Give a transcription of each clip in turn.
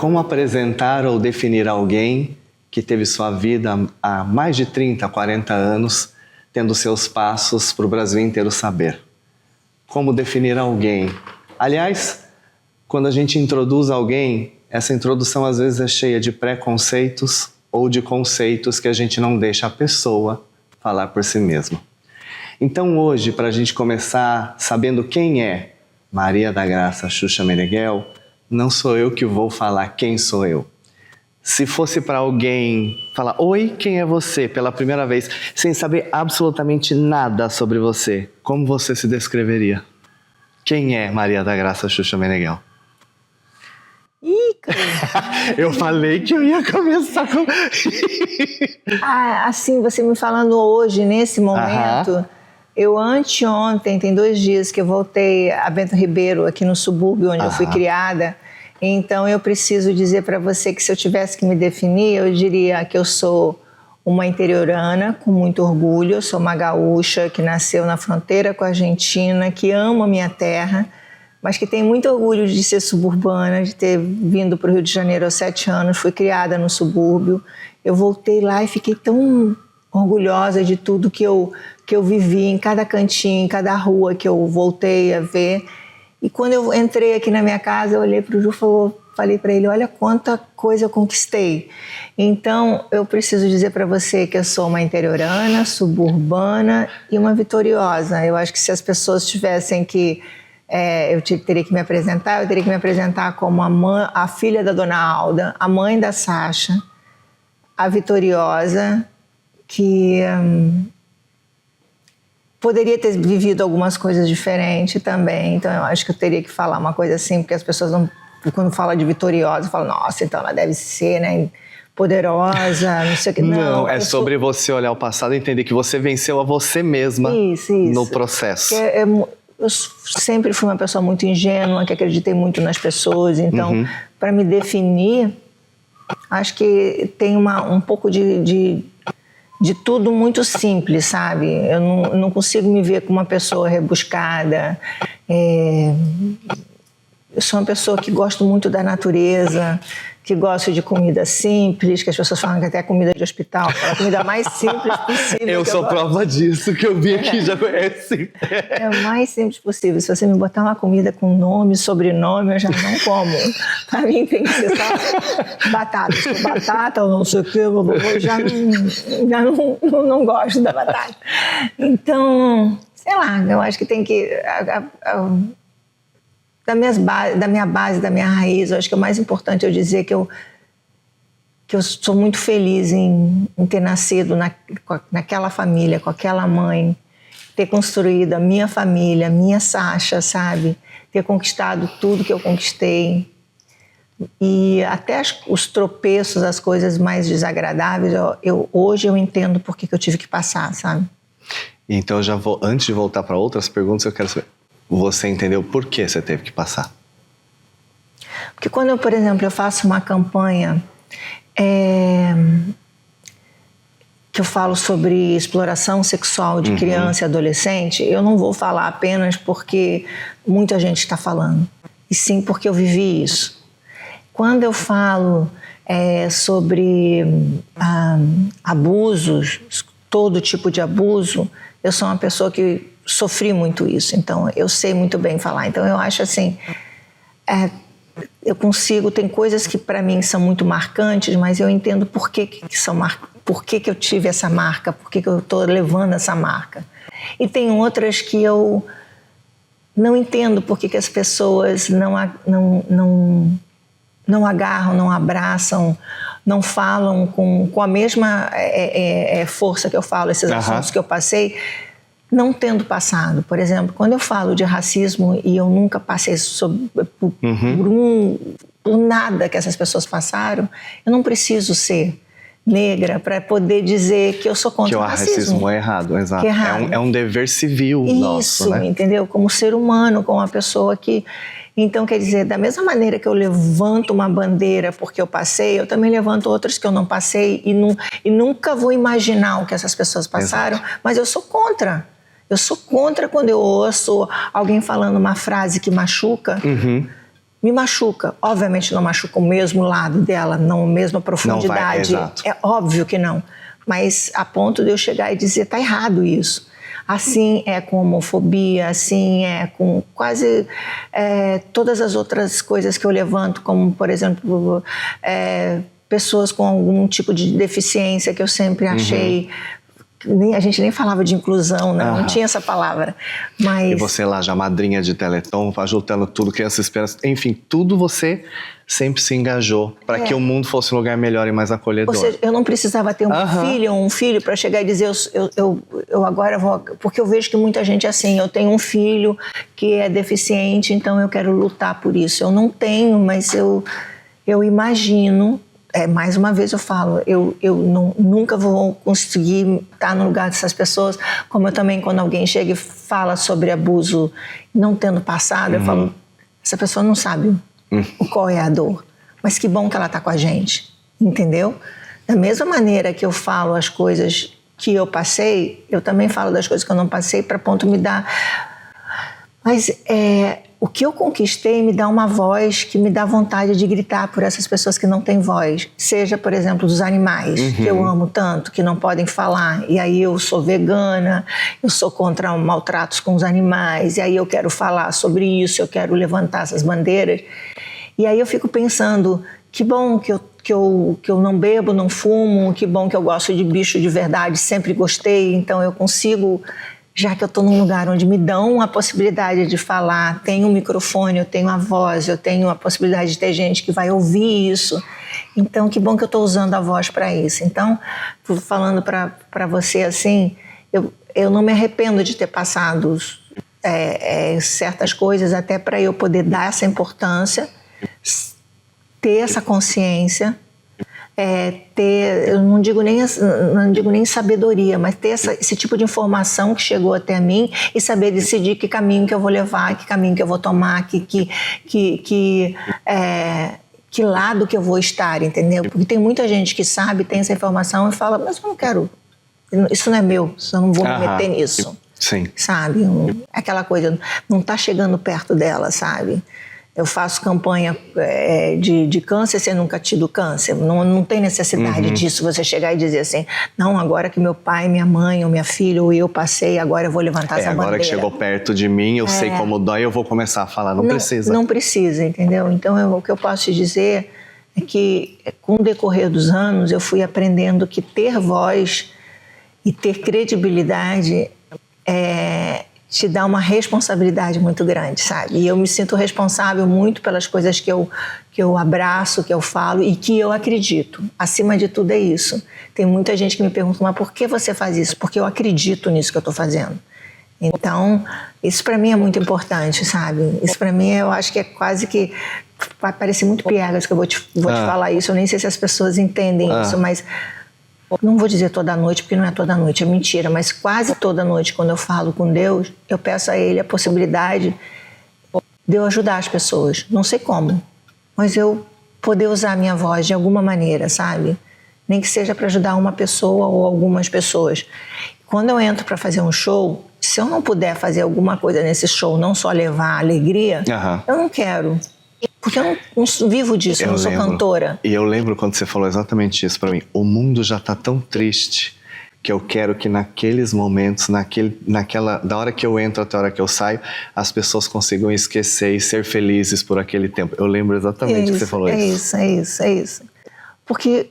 Como apresentar ou definir alguém que teve sua vida há mais de 30, 40 anos, tendo seus passos para o Brasil inteiro saber? Como definir alguém? Aliás, quando a gente introduz alguém, essa introdução às vezes é cheia de preconceitos ou de conceitos que a gente não deixa a pessoa falar por si mesma. Então hoje, para a gente começar sabendo quem é Maria da Graça Xuxa Meneghel, não sou eu que vou falar quem sou eu. Se fosse para alguém falar, oi, quem é você? Pela primeira vez, sem saber absolutamente nada sobre você, como você se descreveria? Quem é Maria da Graça Xuxa Meneghel? Ih, cara. Eu falei que eu ia começar com... Assim, você me falando hoje, nesse momento, eu anteontem, tem 2 dias que eu voltei a Bento Ribeiro, aqui no subúrbio onde eu fui criada. Então eu preciso dizer para você que se eu tivesse que me definir, eu diria que eu sou uma interiorana com muito orgulho, eu sou uma gaúcha que nasceu na fronteira com a Argentina, que ama a minha terra, mas que tem muito orgulho de ser suburbana, de ter vindo para o Rio de Janeiro aos 7 anos, fui criada no subúrbio. Eu voltei lá e fiquei tão orgulhosa de tudo que eu vivi, em cada cantinho, em cada rua que eu voltei a ver. E quando eu entrei aqui na minha casa, eu olhei para o Ju e falei para ele, olha quanta coisa eu conquistei. Então, eu preciso dizer para você que eu sou uma interiorana, suburbana e uma vitoriosa. Eu acho que se as pessoas tivessem que... eu teria que me apresentar como a filha da Dona Alda, a mãe da Sasha, a vitoriosa, que poderia ter vivido algumas coisas diferentes também. Então eu acho que eu teria que falar uma coisa assim, porque as pessoas não, quando falam de vitoriosa, falam, nossa, então ela deve ser, né, poderosa, não sei o que. Não, é sobre você olhar o passado e entender que você venceu a você mesma no processo. Eu sempre fui uma pessoa muito ingênua, que acreditei muito nas pessoas. Então, para me definir, acho que tem um pouco de tudo muito simples, sabe? Eu não consigo me ver como uma pessoa rebuscada. Eu sou uma pessoa que gosto muito da natureza, que gosto de comida simples, que as pessoas falam que até é comida de hospital, é a comida mais simples possível. Eu sou prova disso, que eu vi aqui já conhece. É o mais simples possível. Se você me botar uma comida com nome, sobrenome, eu já não como. Para mim tem que ser só batata. Se for batata ou não sei o que, eu já não gosto da batata. Então, sei lá, eu acho que tem que... Da minha base, da minha raiz, eu acho que o mais importante é eu dizer que eu sou muito feliz em ter nascido naquela família, com aquela mãe, ter construído a minha família, a minha Sasha, sabe? Ter conquistado tudo que eu conquistei. E até os tropeços, as coisas mais desagradáveis, hoje eu entendo por que eu tive que passar, sabe? Então, antes de voltar para outras perguntas, eu quero saber... Você entendeu por que você teve que passar? Porque quando por exemplo, eu faço uma campanha que eu falo sobre exploração sexual de criança e adolescente, eu não vou falar apenas porque muita gente está falando, e sim porque eu vivi isso. Quando eu falo sobre abusos, todo tipo de abuso, eu sou uma pessoa que sofri muito isso, então eu sei muito bem falar. Então eu acho assim, eu consigo, tem coisas que para mim são muito marcantes, mas eu entendo por que eu tive essa marca, por que eu estou levando essa marca. E tem outras que eu não entendo por que as pessoas não agarram, não abraçam, não falam com a mesma força que eu falo, esses assuntos que eu passei, não tendo passado. Por exemplo, quando eu falo de racismo e eu nunca passei por nada que essas pessoas passaram, eu não preciso ser negra para poder dizer que eu sou contra o racismo. Que o racismo é errado, exato. É um dever civil nosso, né? Isso, entendeu? Como ser humano, como uma pessoa que... Então, quer dizer, da mesma maneira que eu levanto uma bandeira porque eu passei, eu também levanto outras que eu não passei e nunca vou imaginar o que essas pessoas passaram, mas eu sou contra. Eu sou contra quando eu ouço alguém falando uma frase que machuca. me machuca. Obviamente não machuca o mesmo lado dela, não a mesma profundidade. Não vai, exato. É óbvio que não. Mas a ponto de eu chegar e dizer, tá errado isso. Assim é com homofobia, assim é com quase todas as outras coisas que eu levanto, como, por exemplo, pessoas com algum tipo de deficiência que eu sempre achei... A gente nem falava de inclusão, né? Não tinha essa palavra. Mas... E você lá, já madrinha de Teleton, ajuntando tudo, criança esperança, enfim, tudo você sempre se engajou para que o mundo fosse um lugar melhor e mais acolhedor. Ou seja, eu não precisava ter um filho para chegar e dizer eu agora vou... Porque eu vejo que muita gente é assim, eu tenho um filho que é deficiente, então eu quero lutar por isso. Eu não tenho, mas eu imagino... mais uma vez eu falo, eu nunca vou conseguir estar no lugar dessas pessoas, como eu também, quando alguém chega e fala sobre abuso não tendo passado, eu falo, essa pessoa não sabe qual é a dor, mas que bom que ela está com a gente, entendeu? Da mesma maneira que eu falo as coisas que eu passei, eu também falo das coisas que eu não passei para ponto me dar... Mas o que eu conquistei me dá uma voz que me dá vontade de gritar por essas pessoas que não têm voz. Seja, por exemplo, dos animais, que eu amo tanto, que não podem falar. E aí eu sou vegana, eu sou contra maltratos com os animais, e aí eu quero falar sobre isso, eu quero levantar essas bandeiras. E aí eu fico pensando, que bom que eu não bebo, não fumo, que bom que eu gosto de bicho de verdade, sempre gostei, então eu consigo... Já que eu estou num lugar onde me dão a possibilidade de falar, tenho um microfone, eu tenho a voz, eu tenho a possibilidade de ter gente que vai ouvir isso. Então, que bom que eu estou usando a voz para isso. Então, falando para você assim, eu não me arrependo de ter passado certas coisas, até para eu poder dar essa importância, ter essa consciência, eu não digo nem sabedoria, mas ter esse tipo de informação que chegou até mim e saber decidir que caminho que eu vou levar, que caminho que eu vou tomar, que lado que eu vou estar, entendeu? Porque tem muita gente que sabe, tem essa informação e fala, mas eu não quero, isso não é meu, eu não vou me meter nisso. Sim. Sabe? Aquela coisa, não está chegando perto dela, sabe? Eu faço campanha de câncer sem nunca tido câncer. Não tem necessidade disso, você chegar e dizer assim, não, agora que meu pai, minha mãe, ou minha filha, ou eu passei, agora eu vou levantar essa bandeira. Agora que chegou perto de mim, eu sei como dói, eu vou começar a falar. Não precisa. Não precisa, entendeu? Então, o que eu posso te dizer é que, com o decorrer dos anos, eu fui aprendendo que ter voz e ter credibilidade te dá uma responsabilidade muito grande, sabe? E eu me sinto responsável muito pelas coisas que eu abraço, que eu falo e que eu acredito. Acima de tudo é isso. Tem muita gente que me pergunta, mas por que você faz isso? Porque eu acredito nisso que eu estou fazendo. Então, isso para mim é muito importante, sabe? Isso para mim eu acho que é quase que... Vai parecer muito piegas que eu vou te falar isso. Eu nem sei se as pessoas entendem isso, mas... Não vou dizer toda noite, porque não é toda noite, é mentira, mas quase toda noite, quando eu falo com Deus, eu peço a Ele a possibilidade de eu ajudar as pessoas. Não sei como, mas eu poder usar a minha voz de alguma maneira, sabe? Nem que seja para ajudar uma pessoa ou algumas pessoas. Quando eu entro para fazer um show, se eu não puder fazer alguma coisa nesse show, não só levar alegria, eu não quero. Porque eu não vivo disso, eu não sou cantora. E eu lembro quando você falou exatamente isso para mim. O mundo já está tão triste que eu quero que naqueles momentos, da hora que eu entro até a hora que eu saio, as pessoas consigam esquecer e ser felizes por aquele tempo. Eu lembro exatamente que você falou isso. É isso. Porque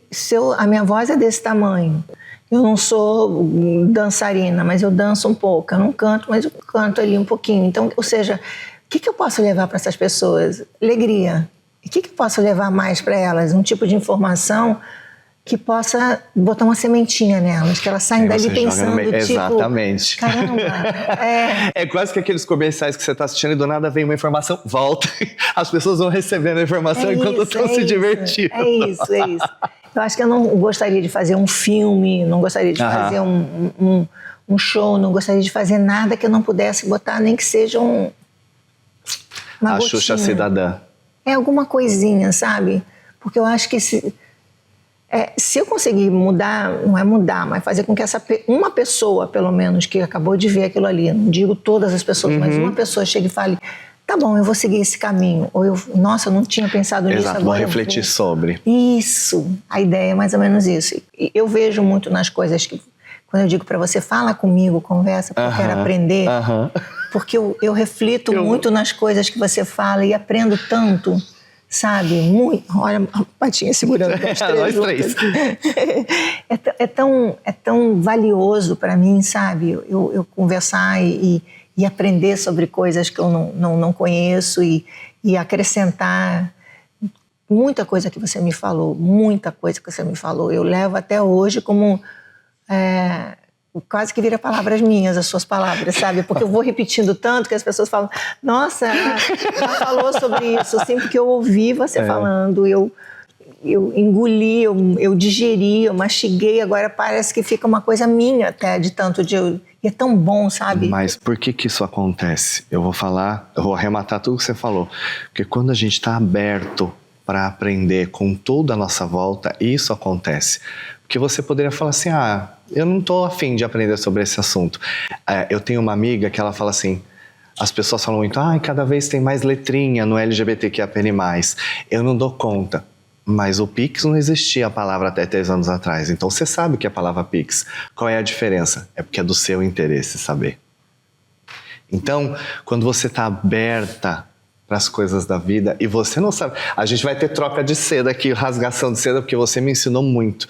a minha voz é desse tamanho. Eu não sou dançarina, mas eu danço um pouco. Eu não canto, mas eu canto ali um pouquinho. Então, ou seja... O que eu posso levar para essas pessoas? Alegria. E o que eu posso levar mais para elas? Um tipo de informação que possa botar uma sementinha nelas, que elas saem dali pensando, tipo... Exatamente. Caramba, É quase que aqueles comerciais que você está assistindo e do nada vem uma informação, volta. As pessoas vão recebendo a informação enquanto estão se divertindo. É isso. Eu acho que eu não gostaria de fazer um filme, não gostaria de fazer um show, não gostaria de fazer nada que eu não pudesse botar, nem que seja uma gotinha. Xuxa cidadã. É alguma coisinha, sabe? Porque eu acho que se eu conseguir mudar, não é mudar, mas fazer com que uma pessoa, pelo menos, que acabou de ver aquilo ali, não digo todas as pessoas, mas uma pessoa chegue e fale, tá bom, eu vou seguir esse caminho. Ou nossa, eu não tinha pensado nisso. Exato, agora vou refletir sobre. Isso, a ideia é mais ou menos isso. E eu vejo muito nas coisas que, quando eu digo para você, fala comigo, conversa, porque eu quero aprender. Porque eu reflito muito nas coisas que você fala e aprendo tanto, sabe? Muito. Olha, a patinha segurando nós três. É tão valioso para mim, sabe? Eu conversar e aprender sobre coisas que eu não conheço e acrescentar muita coisa que você me falou, eu levo até hoje como quase que vira palavras minhas, as suas palavras, sabe? Porque eu vou repetindo tanto que as pessoas falam, nossa, já falou sobre isso, assim, porque eu ouvi você falando, eu engoli, eu digeri, eu mastiguei, agora parece que fica uma coisa minha até, de tanto e é tão bom, sabe? Mas por que isso acontece? Eu vou arrematar tudo que você falou. Porque quando a gente está aberto para aprender com toda a nossa volta, isso acontece. Porque você poderia falar assim, eu não estou afim de aprender sobre esse assunto. Eu tenho uma amiga que ela fala assim, as pessoas falam muito, cada vez tem mais letrinha no LGBTQIAPN+. Eu não dou conta. Mas o Pix não existia a palavra até 3 anos atrás. Então você sabe o que é a palavra Pix. Qual é a diferença? É porque é do seu interesse saber. Então, quando você está aberta para as coisas da vida e você não sabe... A gente vai ter troca de seda aqui, rasgação de seda, porque você me ensinou muito.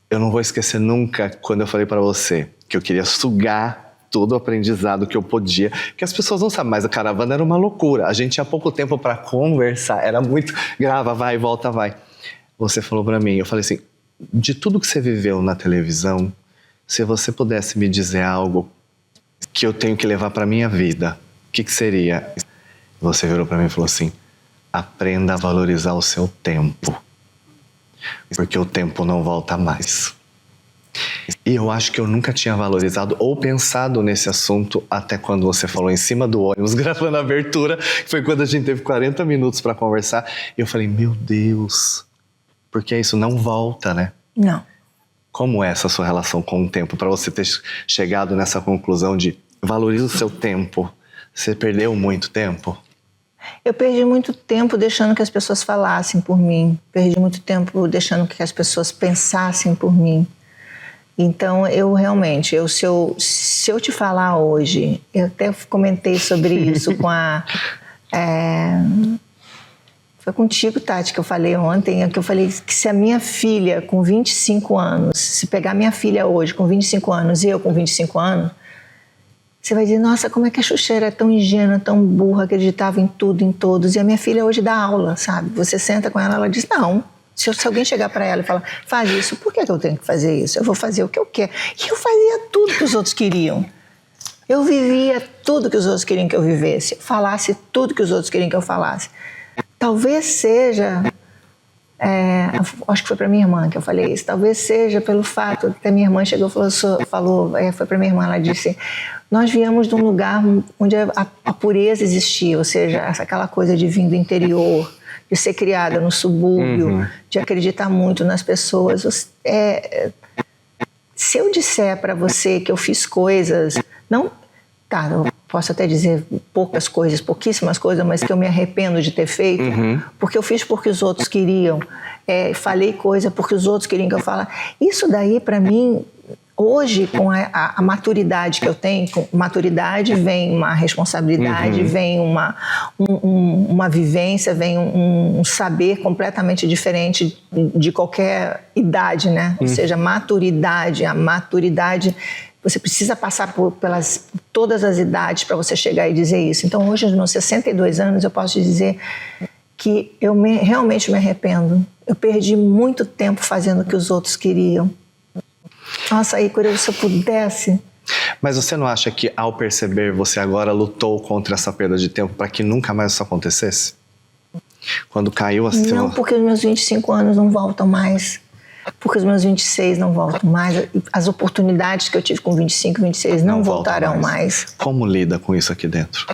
Eu não vou esquecer nunca quando eu falei para você que eu queria sugar todo o aprendizado que eu podia, que as pessoas não sabem, mas a caravana era uma loucura, a gente tinha pouco tempo para conversar, era muito, grava, vai, volta, vai. Você falou para mim, eu falei assim, de tudo que você viveu na televisão, se você pudesse me dizer algo que eu tenho que levar para minha vida, o que seria? Você virou para mim e falou assim, aprenda a valorizar o seu tempo, porque o tempo não volta mais. E eu acho que eu nunca tinha valorizado ou pensado nesse assunto até quando você falou em cima do ônibus, gravando a abertura, que foi quando a gente teve 40 minutos para conversar. E eu falei, meu Deus, porque isso não volta, né? Não. Como é essa sua relação com o tempo, para você ter chegado nessa conclusão de valoriza o seu tempo? Você perdeu muito tempo? Eu perdi muito tempo deixando que as pessoas falassem por mim. Perdi muito tempo deixando que as pessoas pensassem por mim. Então, eu realmente, se eu te falar hoje, eu até comentei sobre isso com foi contigo, Tati, que eu falei ontem, que eu falei que se a minha filha com 25 anos, se pegar minha filha hoje com 25 anos e eu com 25 anos, você vai dizer, nossa, como é que a Xuxa era tão ingênua, tão burra, acreditava em tudo, em todos. E a minha filha hoje dá aula, sabe? Você senta com ela diz, não. Se alguém chegar para ela e falar, faz isso, por que eu tenho que fazer isso? Eu vou fazer o que eu quero. E eu fazia tudo que os outros queriam. Eu vivia tudo que os outros queriam que eu vivesse. Eu falasse tudo que os outros queriam que eu falasse. Talvez seja... acho que foi para minha irmã que eu falei isso. Talvez seja pelo fato que a minha irmã chegou e falou foi para minha irmã, ela disse, nós viemos de um lugar onde a pureza existia, ou seja, aquela coisa de vir do interior, de ser criada no subúrbio, de acreditar muito nas pessoas. Se eu disser para você que eu fiz coisas, não, eu posso até dizer poucas coisas, pouquíssimas coisas, mas que eu me arrependo de ter feito, porque eu fiz porque os outros queriam, falei coisa porque os outros queriam que eu falasse. Isso daí, para mim, hoje, com a maturidade que eu tenho, com maturidade vem uma responsabilidade, vem uma vivência, vem um saber completamente diferente de qualquer idade, né? Ou seja, a maturidade, você precisa passar por todas as idades para você chegar e dizer isso. Então, hoje, aos meus 62 anos, eu posso te dizer que eu realmente me arrependo. Eu perdi muito tempo fazendo o que os outros queriam. Nossa, aí, curioso, se eu pudesse... Mas você não acha que, ao perceber, você agora lutou contra essa perda de tempo para que nunca mais isso acontecesse? Quando caiu assim... Não, porque os meus 25 anos não voltam mais. Porque os meus 26 não voltam mais. As oportunidades que eu tive com 25, 26 não voltarão mais. Como lida com isso aqui dentro?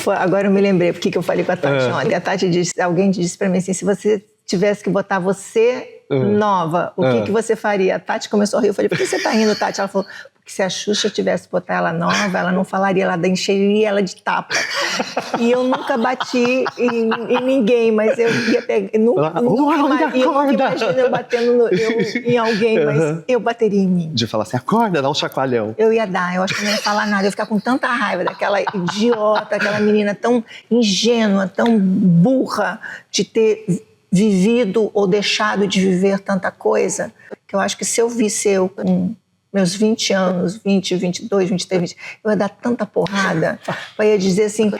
Agora eu me lembrei porque que eu falei com a Tati ontem. A Tati disse, alguém disse para mim assim, se você tivesse que botar você nova, o que você faria? A Tati começou a rir, eu falei, por que você tá rindo, Tati? Ela falou, porque se a Xuxa tivesse botar ela nova, ela não falaria, ela encheria ela de tapa. E eu nunca bati em ninguém, mas eu ia pegar, nunca imagino eu batendo em alguém, mas eu bateria em mim. De falar assim, acorda, dá um chacoalhão. Eu ia dar, eu acho que eu não ia falar nada, eu ia ficar com tanta raiva daquela idiota, aquela menina tão ingênua, tão burra de ter vivido ou deixado de viver tanta coisa, que eu acho que se eu visse eu com meus 20 anos, 20, 22, 23, 20, eu ia dar tanta porrada, eu ia dizer assim,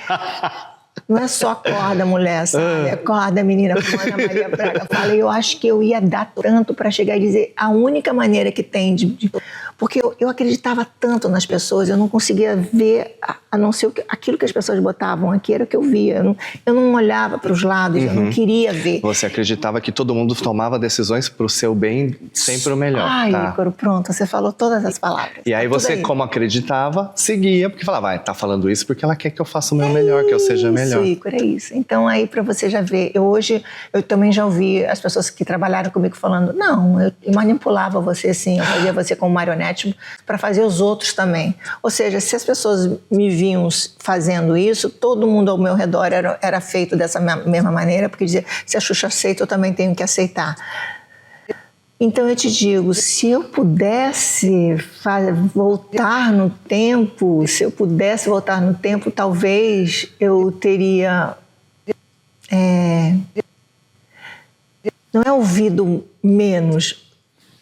não é só acorda, mulher, sabe? Acorda, menina, como a Ana Maria Braga fala. Eu acho que eu ia dar tanto para chegar e dizer a única maneira que tem porque eu acreditava tanto nas pessoas, eu não conseguia ver, a não ser aquilo que as pessoas botavam aqui, era o que eu via. Eu não olhava para os lados, eu não queria ver. Você acreditava que todo mundo tomava decisões para o seu bem, sempre o melhor. Ai, Ícaro, pronto, você falou todas as palavras. E aí você, como acreditava, seguia, porque falava, tá falando isso porque ela quer que eu faça o meu melhor, que eu seja melhor. Isso, Ícaro, é isso. Então aí para você já ver, hoje eu também já ouvi as pessoas que trabalharam comigo falando, não, eu manipulava você sim, eu fazia você como marionete para fazer os outros também. Ou seja, se as pessoas me viam fazendo isso, todo mundo ao meu redor era feito dessa mesma maneira, porque dizia, se a Xuxa aceita, eu também tenho que aceitar. Então eu te digo, se eu pudesse voltar no tempo, talvez eu teria... não é ouvido menos,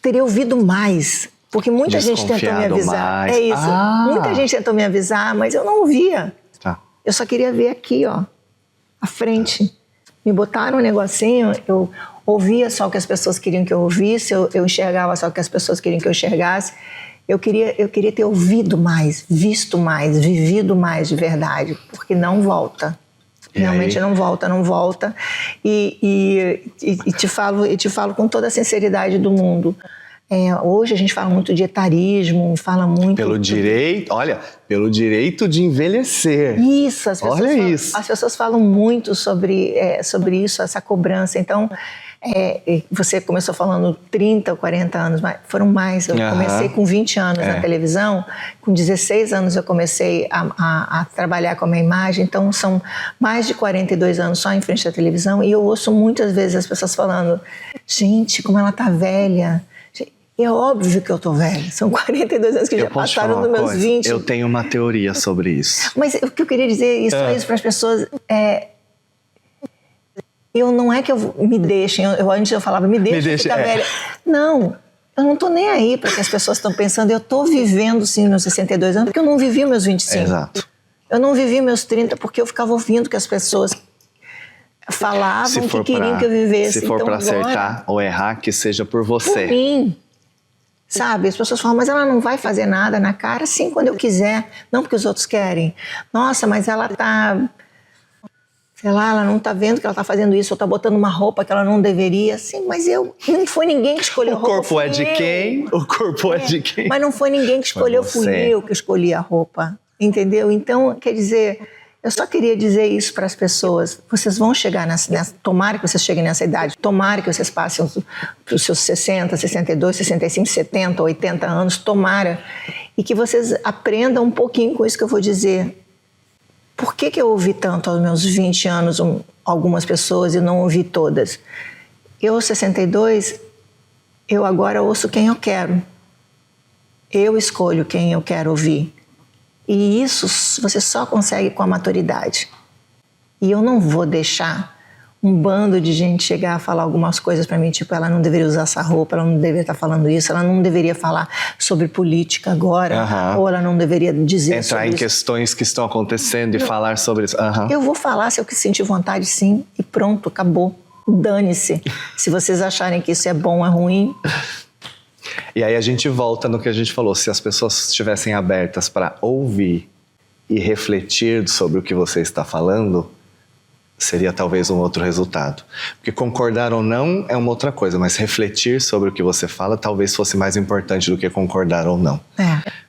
teria ouvido mais. Porque muita gente tentou me avisar. Mais. É isso. Muita gente tentou me avisar, mas eu não ouvia. Tá. Eu só queria ver aqui, ó, à frente. Me botaram um negocinho, eu ouvia só o que as pessoas queriam que eu ouvisse, eu enxergava só o que as pessoas queriam que eu enxergasse. Eu queria ter ouvido mais, visto mais, vivido mais de verdade, porque não volta. Realmente não volta. E te falo com toda a sinceridade do mundo. Hoje a gente fala muito de etarismo, fala muito... Pelo direito de envelhecer. Isso, as pessoas falam muito sobre isso, essa cobrança. Então, você começou falando 30 ou 40 anos, mas foram mais. Eu comecei com 20 anos na televisão, com 16 anos eu comecei a trabalhar com a minha imagem, então são mais de 42 anos só em frente à televisão, e eu ouço muitas vezes as pessoas falando, gente, como ela tá velha. É óbvio que eu tô velha. São 42 anos que já passaram dos meus 20. Eu tenho uma teoria sobre isso. Mas o que eu queria dizer, isso para as pessoas, não é que eu me deixem, antes eu falava, me deixa ficar velha. Não, eu não tô nem aí para que as pessoas estão pensando, eu tô vivendo sim meus 62 anos, porque eu não vivi meus 25. Exato. Eu não vivi meus 30 porque eu ficava ouvindo que as pessoas falavam que queriam que eu vivesse. Se for para acertar ou errar, que seja por você. Por mim. Sabe, as pessoas falam, mas ela não vai fazer nada na cara? Sim, quando eu quiser, não porque os outros querem. Nossa, mas ela tá, sei lá, ela não tá vendo que ela tá fazendo isso, ou tá botando uma roupa que ela não deveria. Sim, mas não foi ninguém que escolheu a roupa. O corpo é de quem? O corpo é de quem? Mas não foi ninguém que escolheu, fui eu que escolhi a roupa, entendeu? Então, quer dizer... Eu só queria dizer isso para as pessoas. Vocês vão chegar tomara que vocês cheguem nessa idade, tomara que vocês passem os seus 60, 62, 65, 70, 80 anos, tomara. E que vocês aprendam um pouquinho com isso que eu vou dizer. Por que eu ouvi tanto aos meus 20 anos algumas pessoas e não ouvi todas? Eu, aos 62, eu agora ouço quem eu quero. Eu escolho quem eu quero ouvir. E isso você só consegue com a maturidade. E eu não vou deixar um bando de gente chegar a falar algumas coisas para mim, tipo, ela não deveria usar essa roupa, ela não deveria estar falando isso, ela não deveria falar sobre política agora, ou ela não deveria dizer entrar sobre em isso. Questões que estão acontecendo e falar sobre isso. Eu vou falar se eu sentir vontade, sim, e pronto, acabou. Dane-se. Se vocês acharem que isso é bom ou é ruim... E aí a gente volta no que a gente falou, se as pessoas estivessem abertas para ouvir e refletir sobre o que você está falando, seria talvez um outro resultado. Porque concordar ou não é uma outra coisa, mas refletir sobre o que você fala talvez fosse mais importante do que concordar ou não.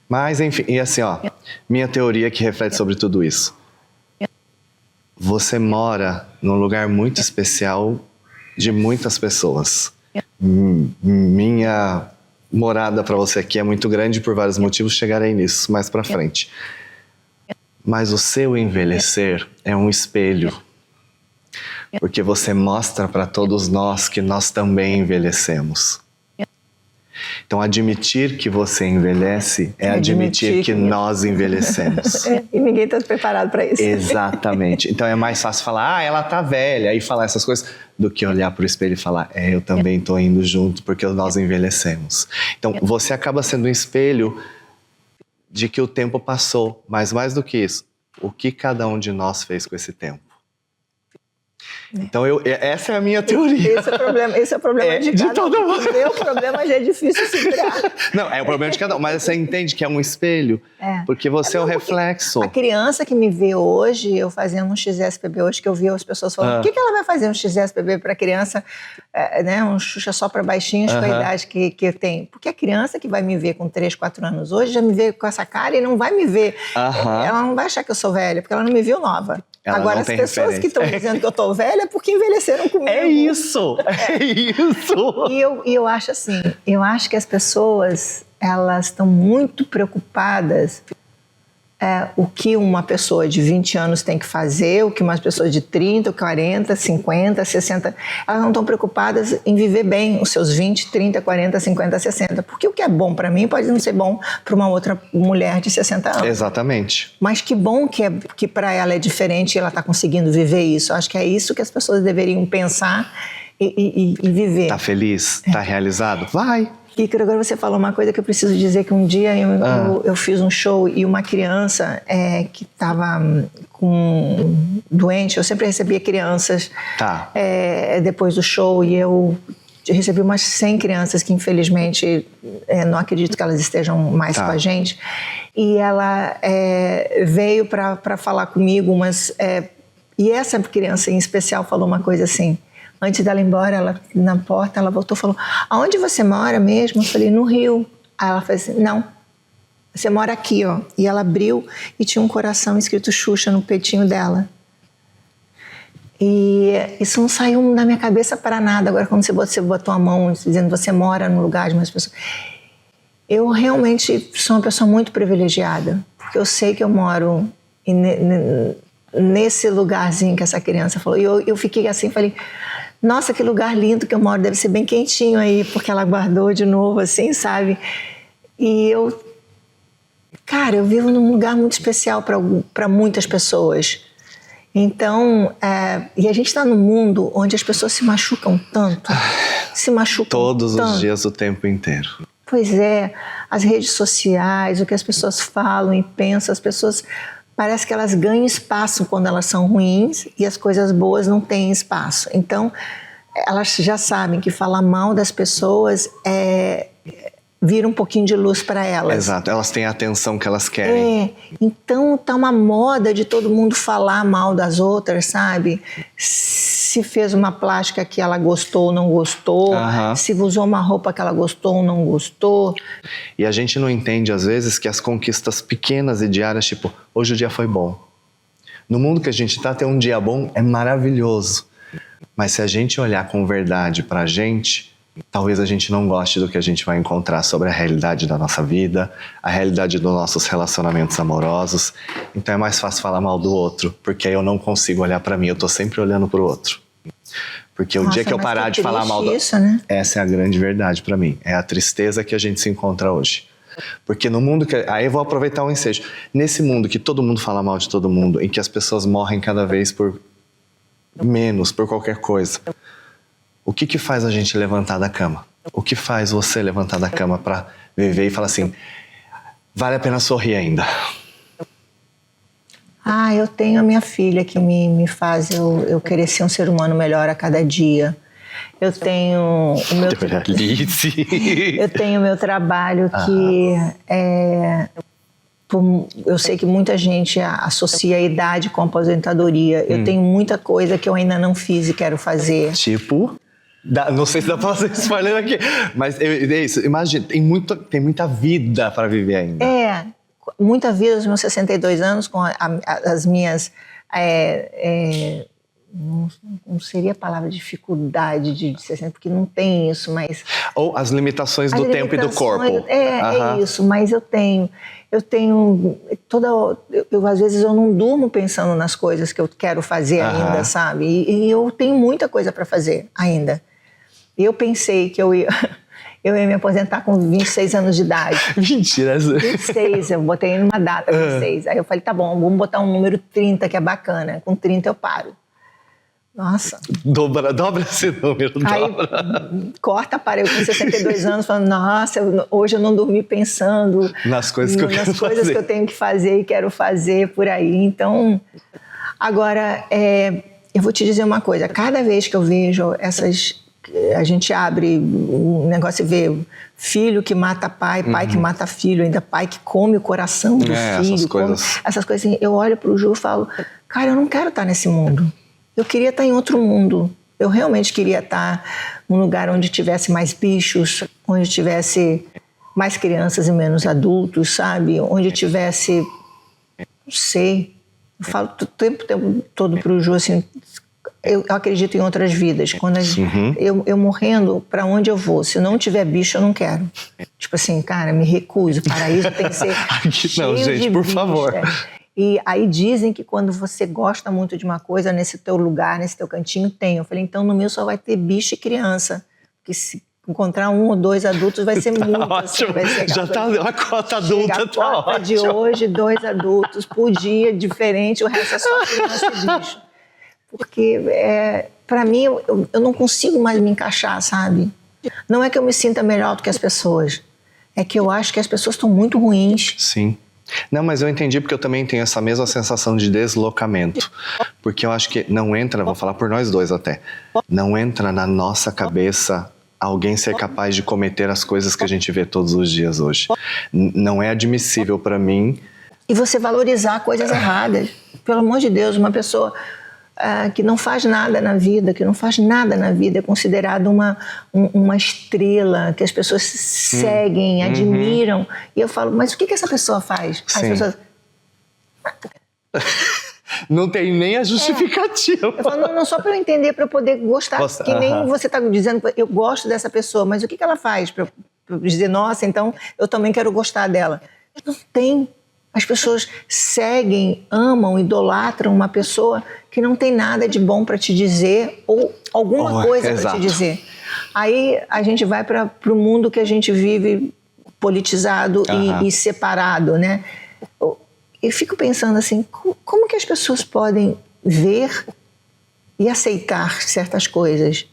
Mas enfim, e assim, minha teoria que reflete sobre tudo isso. Você mora num lugar muito especial de muitas pessoas. Minha morada para você aqui é muito grande por vários motivos, chegarei nisso mais para frente. Mas o seu envelhecer é um espelho, porque você mostra para todos nós que nós também envelhecemos. Então, admitir que você envelhece é admitir que nós envelhecemos. E ninguém está preparado para isso. Exatamente. Então, é mais fácil falar, ela tá velha, e falar essas coisas, do que olhar para o espelho e falar, eu também estou indo junto, porque nós envelhecemos. Então, você acaba sendo um espelho de que o tempo passou, mas mais do que isso, o que cada um de nós fez com esse tempo. Então, essa é a minha teoria. Esse é o problema de todo mundo. O meu problema já é difícil segurar. Não, é o problema de cada um. Mas você entende que é um espelho? Porque você é o reflexo. A criança que me vê hoje, eu fazendo um XSPB hoje, que eu vi as pessoas falando, por que ela vai fazer um XSPB para criança, né, um Xuxa só para baixinhos com a idade que eu tenho? Porque a criança que vai me ver com 3, 4 anos hoje, já me vê com essa cara e não vai me ver. Ela não vai achar que eu sou velha, porque ela não me viu nova. Agora, as pessoas que estão dizendo que eu estou velha é porque envelheceram comigo. É isso! É isso! E eu acho assim, eu acho que as pessoas, elas estão muito preocupadas o que uma pessoa de 20 anos tem que fazer, o que uma pessoa de 30, 40, 50, 60... Elas não estão preocupadas em viver bem os seus 20, 30, 40, 50, 60. Porque o que é bom para mim pode não ser bom para uma outra mulher de 60 anos. Exatamente. Mas que bom que para ela é diferente e ela está conseguindo viver isso. Eu acho que é isso que as pessoas deveriam pensar e viver. Tá feliz? Tá realizado? Vai! Ícaro, agora você falou uma coisa que eu preciso dizer, que um dia eu fiz um show e uma criança que estava doente, eu sempre recebia crianças depois do show, e eu recebi umas 100 crianças que infelizmente não acredito que elas estejam mais com a gente, e ela veio para falar comigo, e essa criança em especial falou uma coisa assim. Antes dela ir embora, na porta, ela voltou e falou, aonde você mora mesmo? Eu falei, no Rio. Aí ela falou assim, não, você mora aqui, ó. E ela abriu e tinha um coração escrito Xuxa no peitinho dela. E isso não saiu da minha cabeça para nada. Agora, quando você botou a mão dizendo que você mora num lugar de umas pessoas... Eu realmente sou uma pessoa muito privilegiada, porque eu sei que eu moro nesse lugarzinho que essa criança falou. E eu fiquei assim, falei... Nossa, que lugar lindo que eu moro, deve ser bem quentinho aí, porque ela guardou de novo, assim, sabe? E cara, eu vivo num lugar muito especial para muitas pessoas. Então, e a gente está num mundo onde as pessoas se machucam tanto, todos os dias, o tempo inteiro. Pois é, as redes sociais, o que as pessoas falam e pensam, as pessoas... Parece que elas ganham espaço quando elas são ruins e as coisas boas não têm espaço. Então, elas já sabem que falar mal das pessoas vira um pouquinho de luz para elas. Exato, elas têm a atenção que elas querem. Então tá uma moda de todo mundo falar mal das outras, sabe? Se fez uma plástica que ela gostou ou não gostou, se usou uma roupa que ela gostou ou não gostou. E a gente não entende, às vezes, que as conquistas pequenas e diárias, tipo, hoje o dia foi bom. No mundo que a gente tá, ter um dia bom é maravilhoso. Mas se a gente olhar com verdade pra gente, talvez a gente não goste do que a gente vai encontrar sobre a realidade da nossa vida, a realidade dos nossos relacionamentos amorosos. Então é mais fácil falar mal do outro, porque aí eu não consigo olhar pra mim, eu tô sempre olhando pro outro. Porque o dia que eu parar de falar mal do... isso, né? Essa é a grande verdade pra mim. É a tristeza que a gente se encontra hoje. Porque no mundo que... Aí eu vou aproveitar o ensejo. Nesse mundo que todo mundo fala mal de todo mundo, em que as pessoas morrem cada vez por menos, por qualquer coisa, o que faz a gente levantar da cama? O que faz você levantar da cama pra viver e falar assim, vale a pena sorrir ainda? Eu tenho a minha filha que me faz eu querer ser um ser humano melhor a cada dia. Eu tenho o meu... Eu tenho o meu trabalho que eu sei que muita gente associa a idade com a aposentadoria. Eu tenho muita coisa que eu ainda não fiz e quero fazer. Tipo... Não sei se dá pra fazer spoiler aqui, mas é isso. Imagina, tem muita vida para viver ainda. Muita vida, os meus 62 anos, com as minhas não seria a palavra dificuldade de ser assim, porque não tem isso, mas... Ou as limitações do tempo e do corpo. É isso, mas eu tenho às vezes eu não durmo pensando nas coisas que eu quero fazer ainda, sabe? E eu tenho muita coisa para fazer ainda. Eu pensei que eu ia me aposentar com 26 anos de idade. Mentira. 26, eu botei numa data, 26. Aí eu falei, tá bom, vamos botar um número 30, que é bacana. Com 30 eu paro. Nossa. Dobra esse número, aí, corta, parei com 62 anos, falando, nossa, hoje eu não dormi pensando nas coisas que eu tenho que fazer e quero fazer por aí. Então, agora, eu vou te dizer uma coisa, cada vez que eu vejo a gente abre um negócio e vê filho que mata pai, pai que mata filho, ainda pai que come o coração do filho. Essas coisas assim, eu olho pro Ju e falo, cara, eu não quero estar nesse mundo. Eu queria estar em outro mundo. Eu realmente queria estar num lugar onde tivesse mais bichos, onde tivesse mais crianças e menos adultos, sabe? Onde tivesse, não sei, eu falo o tempo todo pro Ju assim, eu acredito em outras vidas. Quando eu morrendo, para onde eu vou? Se não tiver bicho, eu não quero. Tipo assim, cara, me recuso. Paraíso tem que ser cheio não, gente, de por bicho, favor. E aí dizem que quando você gosta muito de uma coisa, nesse teu lugar, nesse teu cantinho, tem. Eu falei, então no meu só vai ter bicho e criança. Porque se encontrar 1 ou 2 adultos vai ser muito. Ótimo. Assim, Já tá a cota adulta, tá ótimo. A cota de hoje, 2 adultos por dia, diferente, o resto é só criança e bicho. Porque, para mim, eu não consigo mais me encaixar, sabe? Não é que eu me sinta melhor do que as pessoas. É que eu acho que as pessoas estão muito ruins. Sim. Não, mas eu entendi porque eu também tenho essa mesma sensação de deslocamento. Porque eu acho que não entra, vou falar por nós dois até, não entra na nossa cabeça alguém ser capaz de cometer as coisas que a gente vê todos os dias hoje. Não é admissível para mim. E você valorizar coisas erradas. Pelo amor de Deus, uma pessoa que não faz nada na vida, é considerada uma estrela, que as pessoas seguem, admiram. E eu falo, mas o que essa pessoa faz? As pessoas... Não tem nem a justificativa. Eu falo, não, só para eu entender, para eu poder gostar. Que nem você está dizendo, eu gosto dessa pessoa, mas o que ela faz para eu dizer, nossa, então eu também quero gostar dela? Não tem. As pessoas seguem, amam, idolatram uma pessoa que não tem nada de bom para te dizer ou alguma coisa para te dizer. Aí a gente vai para o mundo que a gente vive politizado e separado, né? Eu fico pensando assim, como que as pessoas podem ver e aceitar certas coisas?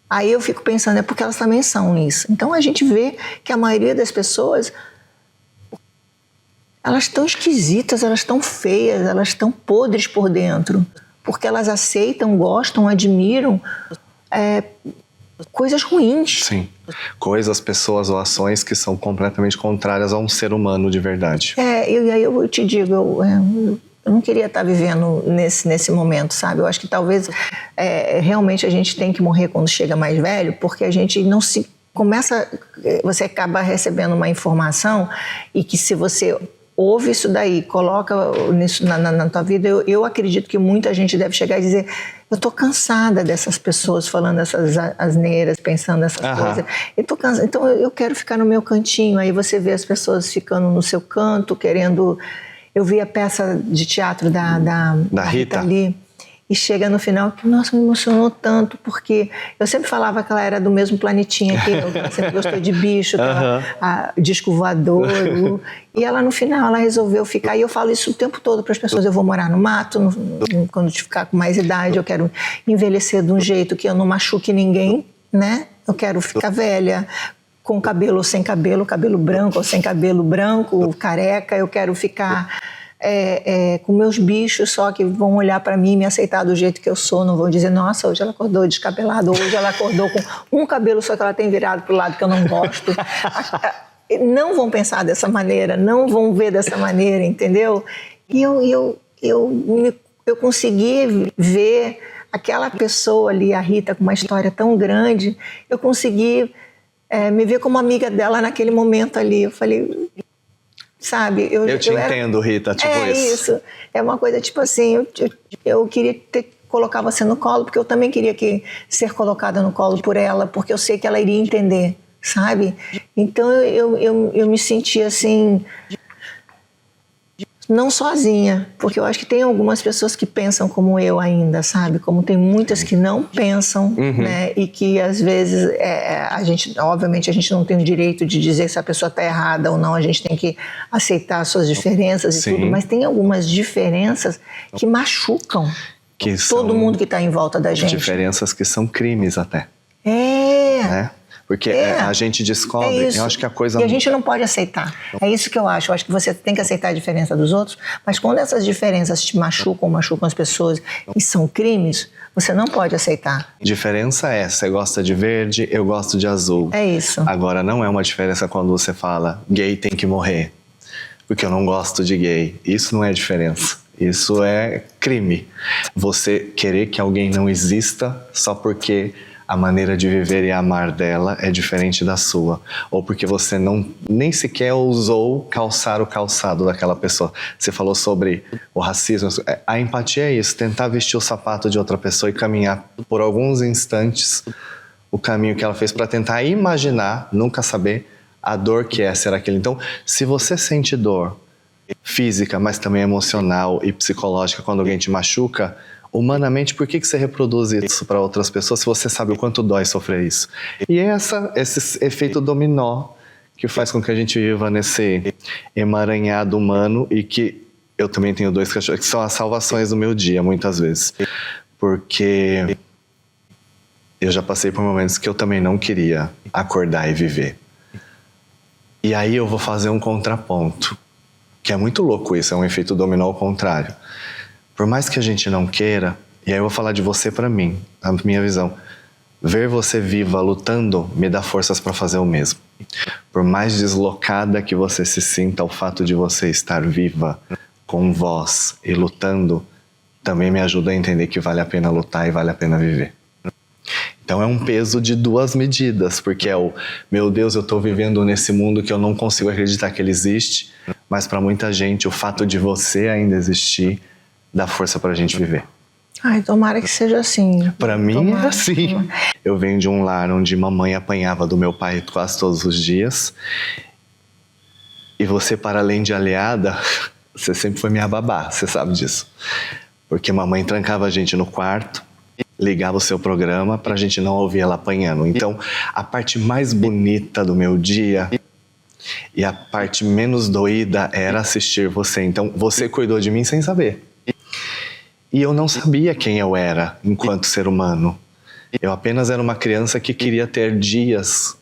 Aí eu fico pensando, é porque elas também são isso. Então a gente vê que a maioria das pessoas... elas estão esquisitas, elas estão feias, elas estão podres por dentro. Porque elas aceitam, gostam, admiram coisas ruins. Sim. Coisas, pessoas ou ações que são completamente contrárias a um ser humano de verdade. E aí eu te digo, eu não queria estar vivendo nesse momento, sabe? Eu acho que talvez realmente a gente tem que morrer quando chega mais velho, porque a gente não se... você acaba recebendo uma informação e que se você... ouve isso daí, coloca isso na tua vida. Eu acredito que muita gente deve chegar e dizer, eu tô cansada dessas pessoas falando essas asneiras, pensando essas coisas. Eu tô cansada, então eu quero ficar no meu cantinho. Aí você vê as pessoas ficando no seu canto, querendo... Eu vi a peça de teatro da Rita Lee. E chega no final que, nossa, me emocionou tanto, porque eu sempre falava que ela era do mesmo planetinha que eu, que ela sempre gostou de bicho, disco voador. E ela, no final, ela resolveu ficar. E eu falo isso o tempo todo para as pessoas. Eu vou morar no mato, quando ficar com mais idade, eu quero envelhecer de um jeito que eu não machuque ninguém, né? Eu quero ficar velha, com cabelo ou sem cabelo, cabelo branco ou sem cabelo branco, careca. Eu quero ficar... com meus bichos só que vão olhar para mim e me aceitar do jeito que eu sou, não vão dizer, nossa, hoje ela acordou descabelada, hoje ela acordou com um cabelo só que ela tem virado para o lado que eu não gosto. Não vão pensar dessa maneira, não vão ver dessa maneira, entendeu? E eu consegui ver aquela pessoa ali, a Rita, com uma história tão grande, eu consegui me ver como amiga dela naquele momento ali. Eu falei... sabe? Eu te entendo, Rita, tipo isso. É uma coisa tipo assim, eu queria ter colocar você no colo, porque eu também queria ser colocada no colo por ela, porque eu sei que ela iria entender, sabe? Então eu me senti assim, não sozinha, porque eu acho que tem algumas pessoas que pensam como eu ainda, sabe? Como tem muitas que não pensam, né? E que às vezes obviamente a gente não tem o direito de dizer se a pessoa está errada ou não, a gente tem que aceitar as suas diferenças e tudo, mas tem algumas diferenças que machucam todo mundo que está em volta da gente. Diferenças que são crimes até. Né? Porque a gente descobre, eu acho que a coisa... E a gente não pode aceitar. É isso que eu acho. Eu acho que você tem que aceitar a diferença dos outros, mas quando essas diferenças te machucam as pessoas e são crimes, você não pode aceitar. Diferença você gosta de verde, eu gosto de azul. É isso. Agora, não é uma diferença quando você fala, gay tem que morrer, porque eu não gosto de gay. Isso não é diferença. Isso é crime. Você querer que alguém não exista só porque a maneira de viver e amar dela é diferente da sua, ou porque você nem sequer ousou calçar o calçado daquela pessoa. Você falou sobre o racismo. A empatia é isso, tentar vestir o sapato de outra pessoa e caminhar por alguns instantes o caminho que ela fez para tentar imaginar, nunca saber a dor que é ser aquele. Então, se você sente dor física, mas também emocional e psicológica quando alguém te machuca, humanamente, por que você reproduz isso para outras pessoas se você sabe o quanto dói sofrer isso? E é esse efeito dominó que faz com que a gente viva nesse emaranhado humano, e que eu também tenho 2 cachorros que são as salvações do meu dia, muitas vezes. Porque eu já passei por momentos que eu também não queria acordar e viver. E aí eu vou fazer um contraponto, que é muito louco isso, é um efeito dominó ao contrário. Por mais que a gente não queira, e aí eu vou falar de você para mim, a minha visão, ver você viva lutando me dá forças para fazer o mesmo. Por mais deslocada que você se sinta, o fato de você estar viva, com voz e lutando, também me ajuda a entender que vale a pena lutar e vale a pena viver. Então é um peso de 2 medidas, porque é meu Deus, eu estou vivendo nesse mundo que eu não consigo acreditar que ele existe, mas para muita gente o fato de você ainda existir dá força pra gente viver. Ai, tomara que seja assim. Pra mim é assim. Eu venho de um lar onde mamãe apanhava do meu pai quase todos os dias. E você, para além de aliada, você sempre foi minha babá, você sabe disso. Porque mamãe trancava a gente no quarto, ligava o seu programa pra gente não ouvir ela apanhando. Então, a parte mais bonita do meu dia e a parte menos doída era assistir você. Então, você cuidou de mim sem saber. E eu não sabia quem eu era enquanto ser humano. Eu apenas era uma criança que queria ter dias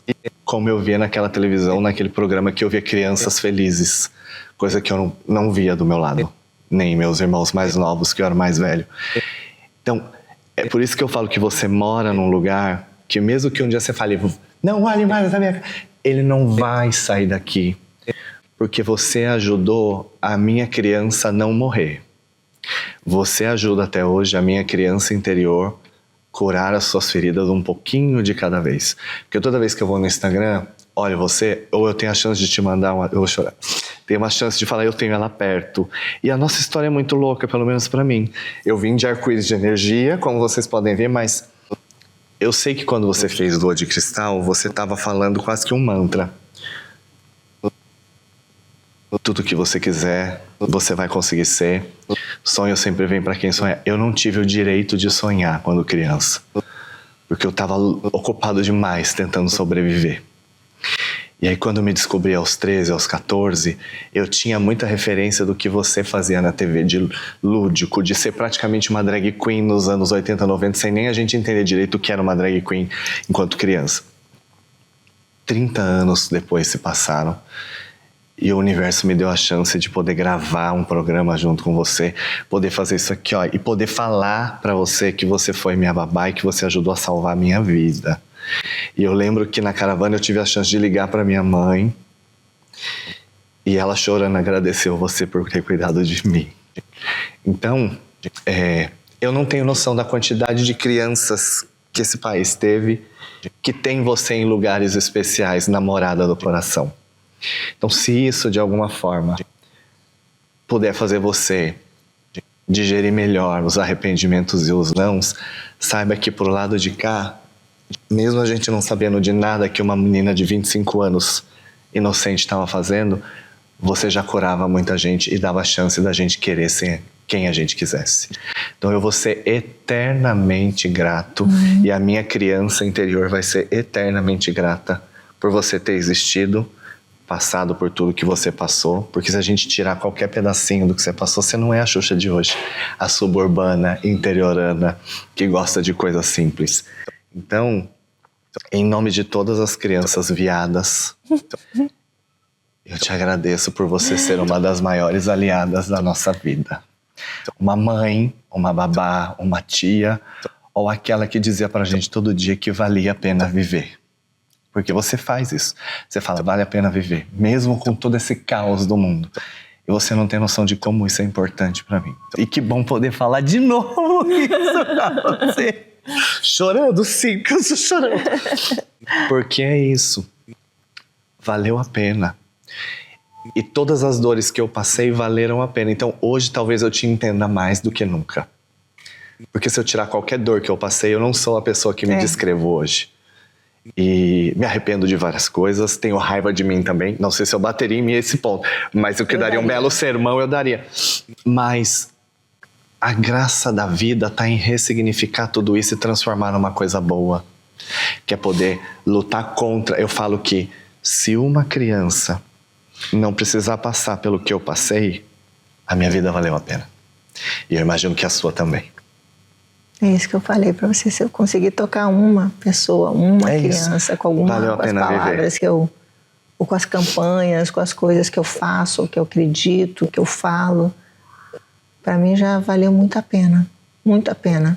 como eu via naquela televisão, naquele programa que eu via crianças felizes. Coisa que eu não via do meu lado. Nem meus irmãos mais novos, que eu era mais velho. Então, é por isso que eu falo que você mora num lugar que mesmo que um dia você fale, não olhe mais na minha cara, ele não vai sair daqui. Porque você ajudou a minha criança a não morrer. Você ajuda até hoje a minha criança interior curar as suas feridas um pouquinho de cada vez. Porque toda vez que eu vou no Instagram, olha você, ou eu tenho a chance de te mandar eu vou chorar. Tem uma chance de falar, eu tenho ela perto. E a nossa história é muito louca, pelo menos pra mim. Eu vim de arco-íris de energia, como vocês podem ver, mas eu sei que quando você fez Lua de Cristal, você estava falando quase que um mantra. Tudo que você quiser, você vai conseguir ser. Sonho sempre vem para quem sonha. Eu não tive o direito de sonhar quando criança, porque eu estava ocupado demais tentando sobreviver. E aí quando eu me descobri aos 13, aos 14, eu tinha muita referência do que você fazia na TV, de lúdico, de ser praticamente uma drag queen nos anos 80, 90, sem nem a gente entender direito o que era uma drag queen enquanto criança. 30 anos depois se passaram, e o universo me deu a chance de poder gravar um programa junto com você, poder fazer isso aqui, ó, e poder falar pra você que você foi minha babá e que você ajudou a salvar a minha vida. E eu lembro que na caravana eu tive a chance de ligar pra minha mãe, e ela chorando agradeceu você por ter cuidado de mim. Então, eu não tenho noção da quantidade de crianças que esse país teve, que tem você em lugares especiais, na morada do coração. Então, se isso de alguma forma puder fazer você digerir melhor os arrependimentos e os nãos, saiba que pro lado de cá, mesmo a gente não sabendo de nada que uma menina de 25 anos inocente estava fazendo, você já curava muita gente e dava a chance da gente querer ser quem a gente quisesse. Então eu vou ser eternamente grato e a minha criança interior vai ser eternamente grata por você ter existido, passado por tudo que você passou, porque se a gente tirar qualquer pedacinho do que você passou, você não é a Xuxa de hoje, a suburbana, interiorana, que gosta de coisas simples. Então, em nome de todas as crianças viadas, eu te agradeço por você ser uma das maiores aliadas da nossa vida. Uma mãe, uma babá, uma tia, ou aquela que dizia pra gente todo dia que valia a pena viver. Porque você faz isso. Você fala, vale a pena viver, mesmo com todo esse caos do mundo. E você não tem noção de como isso é importante pra mim. E que bom poder falar de novo isso pra você. Chorando, sim, que eu estou chorando. Porque é isso. Valeu a pena. E todas as dores que eu passei valeram a pena. Então hoje talvez eu te entenda mais do que nunca. Porque se eu tirar qualquer dor que eu passei, eu não sou a pessoa que me descrevo hoje. E me arrependo de várias coisas, tenho raiva de mim também. Não sei se eu bateria em mim esse ponto, mas o que daria um belo sermão eu daria. Mas a graça da vida está em ressignificar tudo isso e transformar numa coisa boa. Que é poder lutar contra. Eu falo que se uma criança não precisar passar pelo que eu passei, a minha vida valeu a pena. E eu imagino que a sua também. É isso que eu falei para você. Se eu conseguir tocar uma pessoa, uma criança, com valeu com as palavras que eu... ou com as campanhas, com as coisas que eu faço, que eu acredito, que eu falo, para mim já valeu muito a pena. Muito a pena.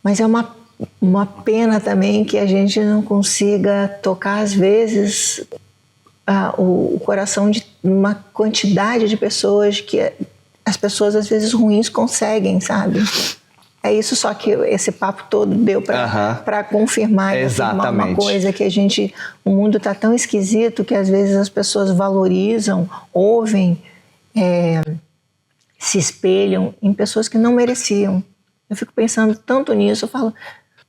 Mas é uma pena também que a gente não consiga tocar, às vezes, o coração de uma quantidade de pessoas que as pessoas, às vezes, ruins conseguem, sabe? É isso, só que esse papo todo deu para confirmar e afirmar uma coisa que o mundo está tão esquisito que às vezes as pessoas valorizam, ouvem, se espelham em pessoas que não mereciam. Eu fico pensando tanto nisso, eu falo,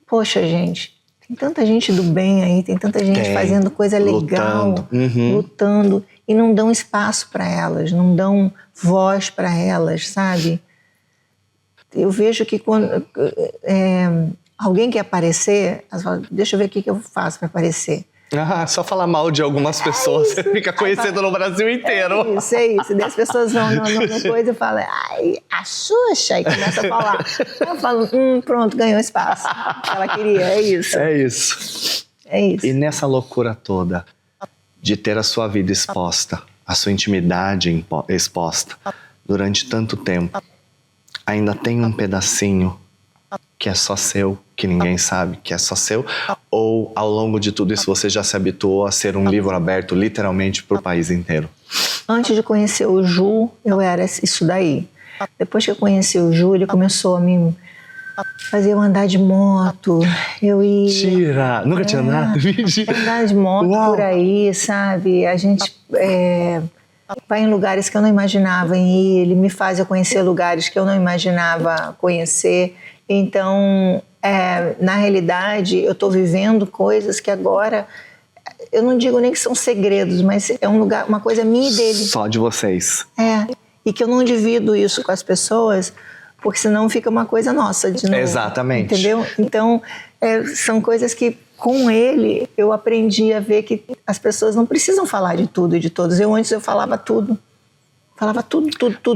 poxa gente, tem tanta gente do bem aí, tem tanta gente fazendo coisa legal, lutando, e não dão espaço para elas, não dão voz para elas, sabe? Eu vejo que quando alguém quer aparecer, elas falam, deixa eu ver o que eu faço para aparecer. Só falar mal de algumas pessoas, você fica conhecendo no Brasil inteiro. É isso. E daí as pessoas vão no coisa e falam, ai, a Xuxa, e começa a falar. Eu falo, pronto, ganhou espaço. O que ela queria, é isso. É isso. É isso. E nessa loucura toda de ter a sua vida exposta, a sua intimidade exposta durante tanto tempo, ainda tem um pedacinho que é só seu, que ninguém sabe, que é só seu? Ou ao longo de tudo isso você já se habituou a ser um livro aberto literalmente para o país inteiro? Antes de conhecer o Ju, eu era isso daí. Depois que eu conheci o Ju, ele começou a me fazer eu andar de moto. Eu ia... Tira! Nunca tinha andado? Andar de moto por aí, sabe? A gente... vai em lugares que eu não imaginava ir, ele me faz eu conhecer lugares que eu não imaginava conhecer. Então, na realidade, eu estou vivendo coisas que agora, eu não digo nem que são segredos, mas é um lugar, uma coisa minha e dele. Só de vocês. E que eu não divido isso com as pessoas, porque senão fica uma coisa nossa de novo. Exatamente. Entendeu? Então, são coisas que com ele eu aprendi a ver que as pessoas não precisam falar de tudo e de todos. Antes eu falava tudo. Falava tudo.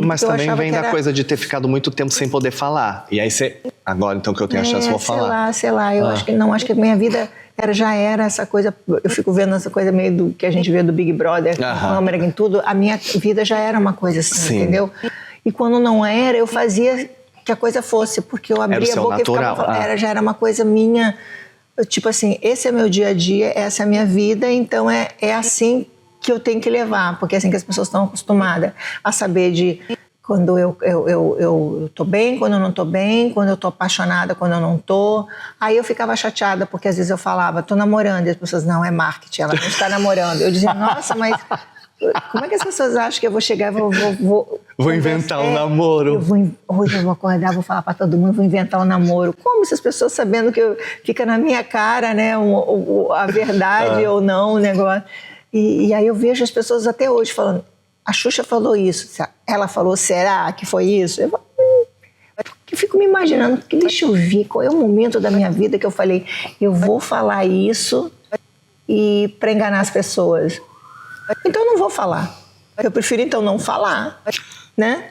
Mas também vem da coisa de ter ficado muito tempo sem poder falar. E aí você... Agora, então, que eu tenho a chance, vou falar. Sei lá. Eu acho que a minha vida já era essa coisa... Eu fico vendo essa coisa meio do que a gente vê do Big Brother, câmera em tudo. A minha vida já era uma coisa assim, entendeu? E quando não era, eu fazia que a coisa fosse. Porque eu abria a boca natural. E ficava... já era uma coisa minha... Tipo assim, esse é meu dia a dia, essa é a minha vida, então é assim que eu tenho que levar, porque é assim que as pessoas estão acostumadas a saber de quando eu tô bem, quando eu não tô bem, quando eu tô apaixonada, quando eu não tô. Aí eu ficava chateada, porque às vezes eu falava, tô namorando, e as pessoas, não, é marketing, ela não está namorando. Eu dizia, nossa, mas Como é que as pessoas acham que eu vou chegar e vou inventar um namoro? Hoje eu vou acordar, vou falar para todo mundo, vou inventar um namoro. Como essas pessoas sabendo que fica na minha cara, né, a verdade ou não, o negócio. E aí eu vejo as pessoas até hoje falando, a Xuxa falou isso, ela falou, será que foi isso? Eu fico me imaginando, deixa eu ver qual é o momento da minha vida que eu falei, eu vou falar isso e para enganar as pessoas. Então eu não vou falar. Eu prefiro então não falar, né?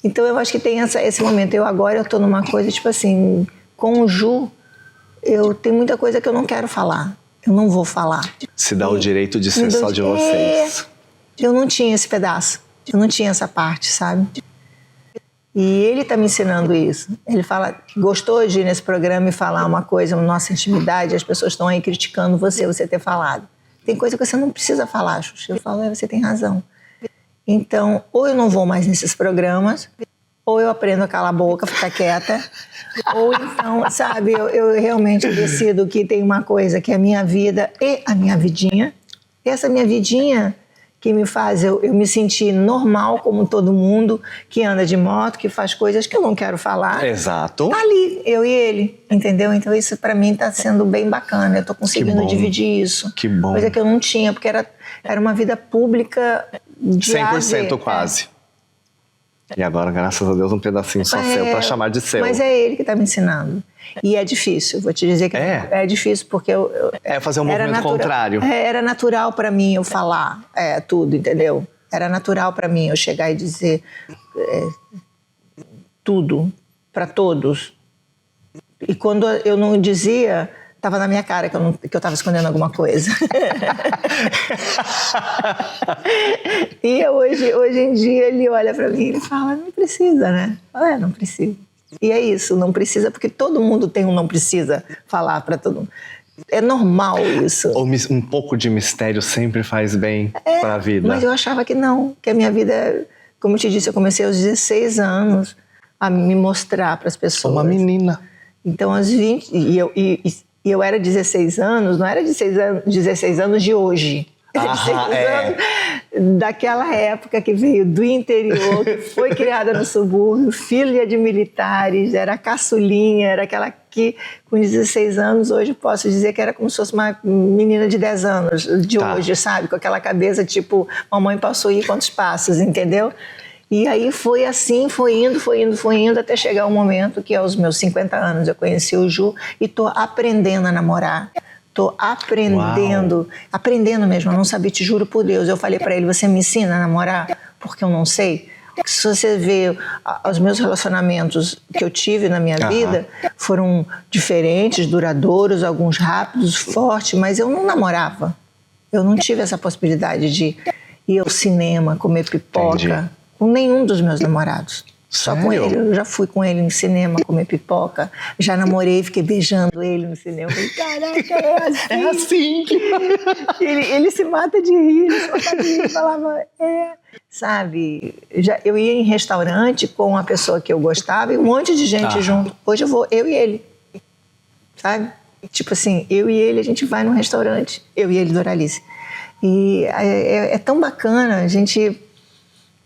Então eu acho que tem esse momento. Agora eu tô numa coisa tipo assim, com o Ju, eu tenho muita coisa que eu não quero falar. Eu não vou falar. Se dá o direito de ser só de vocês. Eu não tinha esse pedaço. Eu não tinha essa parte, sabe? E ele tá me ensinando isso. Ele fala, gostou de ir nesse programa e falar uma coisa, nossa intimidade, as pessoas estão aí criticando você ter falado. Tem coisa que você não precisa falar, Xuxa. Eu falo, você tem razão. Então, ou eu não vou mais nesses programas, ou eu aprendo a calar a boca, ficar quieta, ou então, sabe, eu realmente decido que tem uma coisa que é a minha vida e a minha vidinha. E essa minha vidinha que me faz eu me sentir normal como todo mundo, que anda de moto, que faz coisas que eu não quero falar. Exato. Tá ali, eu e ele, entendeu? Então isso pra mim tá sendo bem bacana, eu tô conseguindo dividir isso. Que bom. Coisa que eu não tinha, porque era uma vida pública de 100% quase. E agora, graças a Deus, um pedacinho só seu pra chamar de seu. Mas é ele que tá me ensinando. E é difícil, vou te dizer que é difícil, porque fazer um movimento contrário. Era natural para mim eu falar tudo, entendeu? Era natural para mim eu chegar e dizer tudo para todos. E quando eu não dizia, estava na minha cara que eu estava escondendo alguma coisa. E hoje em dia ele olha para mim e fala, não precisa, né? Não precisa. E é isso, não precisa, porque todo mundo tem um não precisa falar para todo mundo. É normal isso. Um pouco de mistério sempre faz bem para a vida. Mas eu achava que não, que a minha vida, como eu te disse, eu comecei aos 16 anos a me mostrar para as pessoas. Uma menina. Então, aos 20, e eu era 16 anos, não era 16 anos de hoje. Anos daquela época que veio do interior, que foi criada no subúrbio, filha de militares, era caçulinha, era aquela que com 16 anos hoje posso dizer que era como se fosse uma menina de 10 anos de hoje, sabe? Com aquela cabeça tipo, mamãe passou aí quantos passos, entendeu? E aí foi assim, foi indo, até chegar o momento que aos meus 50 anos eu conheci o Ju e tô aprendendo a namorar. Tô aprendendo mesmo, eu não sabia, te juro por Deus. Eu falei pra ele, você me ensina a namorar? Porque eu não sei. Porque se você vê os meus relacionamentos que eu tive na minha vida, foram diferentes, duradouros, alguns rápidos, fortes, mas eu não namorava. Eu não tive essa possibilidade de ir ao cinema, comer pipoca, com nenhum dos meus namorados. Só com ele. Eu já fui com ele no cinema comer pipoca, já namorei, fiquei beijando ele no cinema. Eu falei, caraca, é assim. Ele se mata de rir, falava, sabe? Eu ia em restaurante com uma pessoa que eu gostava e um monte de gente junto. Hoje eu vou, eu e ele, sabe? Tipo assim, eu e ele, a gente vai num restaurante, eu e ele, Doralice. E é tão bacana a gente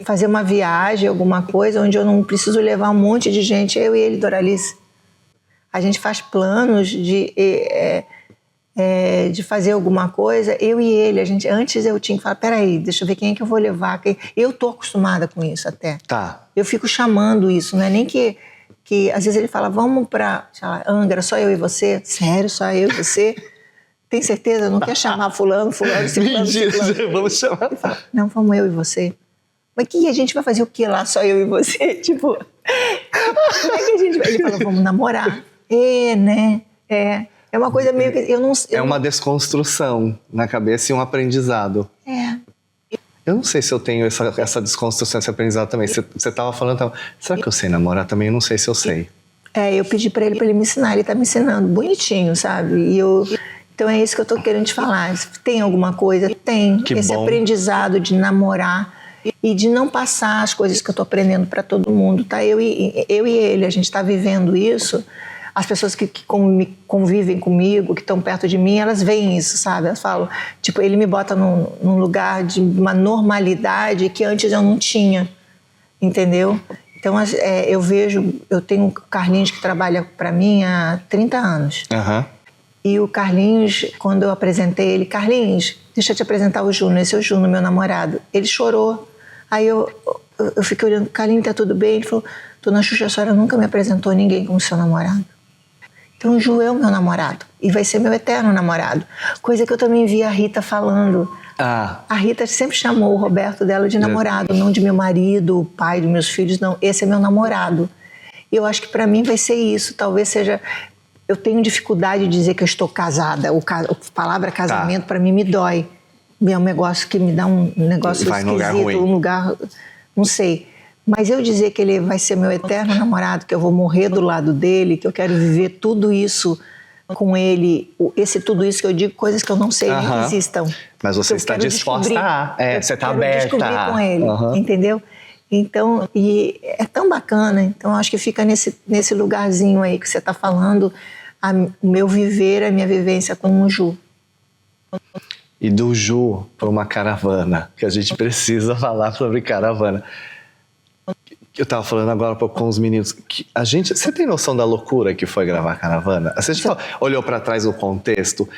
fazer uma viagem, alguma coisa, onde eu não preciso levar um monte de gente, eu e ele, Doralice. A gente faz planos de fazer alguma coisa, eu e ele. Antes eu tinha que falar, peraí, deixa eu ver quem é que eu vou levar. Eu tô acostumada com isso até. Eu fico chamando isso, não é nem que às vezes ele fala, vamos pra, sei lá, Angra, só eu e você. Sério, só eu e você? Tem certeza? Não quer chamar fulano, ciclano, Mentira, vamos chamar. Ele fala, não, vamos eu e você. Mas que a gente vai fazer o que lá, só eu e você? Tipo, como é que a gente vai? Ele falou, vamos namorar. Né? É uma coisa meio que... É uma desconstrução na cabeça e um aprendizado. Eu não sei se eu tenho essa desconstrução, esse aprendizado também. Você estava falando, será que eu sei namorar também? Eu não sei se eu sei. Eu pedi para ele me ensinar, ele está me ensinando, bonitinho, sabe? Então é isso que eu estou querendo te falar. Tem alguma coisa? Tem. Esse aprendizado de namorar e de não passar as coisas que eu estou aprendendo para todo mundo, tá? Eu e ele, a gente está vivendo isso As pessoas que convivem comigo, que estão perto de mim, elas veem isso, sabe? Elas falam, tipo, ele me bota num lugar de uma normalidade que antes eu não tinha, entendeu? Então, eu tenho o Carlinhos que trabalha para mim há 30 anos. E o Carlinhos, quando eu apresentei ele, Carlinhos, deixa eu te apresentar o Júnior, esse é o Júnior, meu namorado. Ele chorou. Aí eu fiquei olhando, Carlinhos, tá tudo bem? Ele falou, Dona Xuxa, a senhora nunca me apresentou ninguém como seu namorado. Então o Ju é o meu namorado e vai ser meu eterno namorado. Coisa que eu também vi a Rita falando. A Rita sempre chamou o Roberto dela de namorado, não de meu marido, o pai dos meus filhos, não. Esse é meu namorado. E eu acho que para mim vai ser isso. Talvez seja... Eu tenho dificuldade de dizer que eu estou casada. A palavra casamento para mim me dói. É um negócio que me dá um negócio vai esquisito, um lugar... Não sei. Mas eu dizer que ele vai ser meu eterno namorado, que eu vou morrer do lado dele, que eu quero viver tudo isso com ele, tudo isso que eu digo, coisas que eu não sei nem que existam. Mas você está disposta você está aberta. Descobrir com ele, entendeu? Então, e é tão bacana. Então, eu acho que fica nesse lugarzinho aí que você está falando, o meu viver, a minha vivência com o Ju. E do Ju para uma caravana, que a gente precisa falar sobre caravana. Eu estava falando agora há pouco com os meninos que você tem noção da loucura que foi gravar Caravana? Você já olhou para trás o contexto?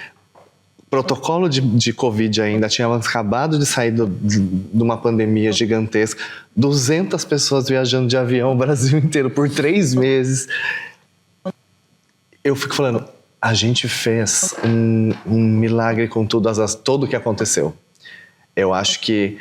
Protocolo de Covid ainda, tínhamos acabado de sair de uma pandemia gigantesca, 200 pessoas viajando de avião o Brasil inteiro por 3 meses. Eu fico falando, a gente fez um milagre com tudo o que aconteceu. Eu acho que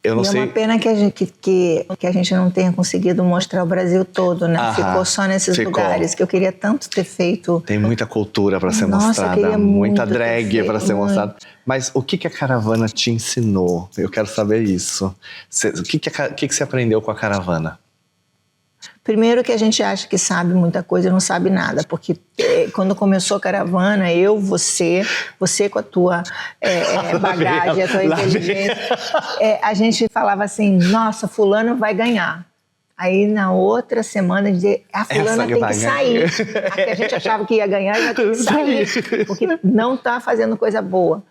eu não sei. É uma pena que a gente não tenha conseguido mostrar o Brasil todo, né? Ficou só nesses lugares que eu queria tanto ter feito. Tem muita cultura para ser mostrada, muita drag para ser mostrada. Mas o que a caravana te ensinou? Eu quero saber isso. O que você aprendeu com a caravana? Primeiro que a gente acha que sabe muita coisa e não sabe nada, porque quando começou a caravana, você com a tua bagagem, a tua inteligência, a gente falava assim, nossa, fulano vai ganhar. Aí na outra semana dizia, a fulana tem que sair. A que a gente achava que ia ganhar, ia ter que sair, porque não está fazendo coisa boa.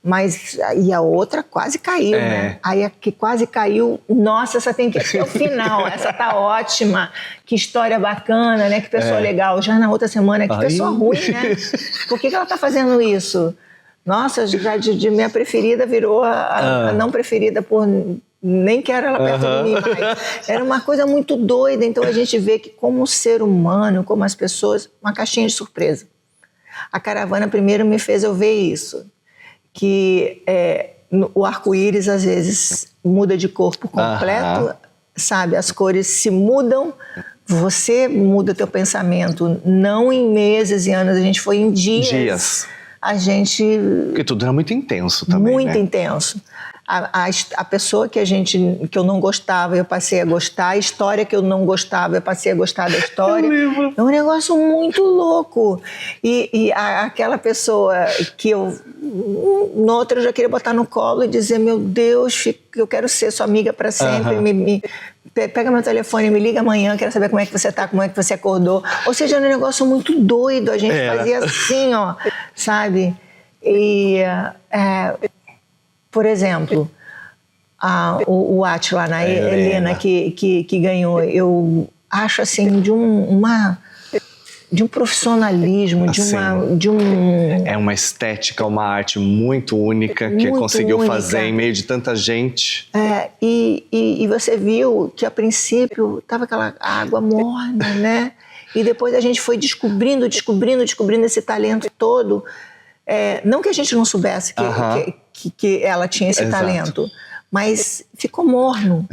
Mas, e a outra quase caiu, né? Aí a que quase caiu, nossa, essa tem que ir até o final, essa tá ótima, que história bacana, né? Que pessoa legal. Já na outra semana, que pessoa ruim, né? Por que ela tá fazendo isso? Nossa, já de minha preferida virou a não preferida por... Nem quero ela perto de mim mais. Era uma coisa muito doida. Então a gente vê que como ser humano, como as pessoas, uma caixinha de surpresa. A caravana primeiro me fez eu ver isso. Que o arco-íris às vezes muda de cor por completo, sabe? As cores se mudam, você muda teu pensamento, não em meses e anos, a gente foi em dias. Porque tudo era muito intenso também, muito intenso. A pessoa que eu não gostava, eu passei a gostar. A história que eu não gostava, eu passei a gostar da história. É um negócio muito louco. E aquela pessoa que no outro eu já queria botar no colo e dizer, meu Deus, eu quero ser sua amiga para sempre. Pega meu telefone, me liga amanhã, quero saber como é que você tá, como é que você acordou. Ou seja, era um negócio muito doido. A gente fazia assim, ó, sabe? Por exemplo, o Átila, na Helena, que ganhou, eu acho assim de um profissionalismo, É uma estética, uma arte muito única que conseguiu fazer em meio de tanta gente. E você viu que a princípio estava aquela água morna, né? E depois a gente foi descobrindo esse talento todo. Não que a gente não soubesse que ela tinha esse talento, mas ficou morno.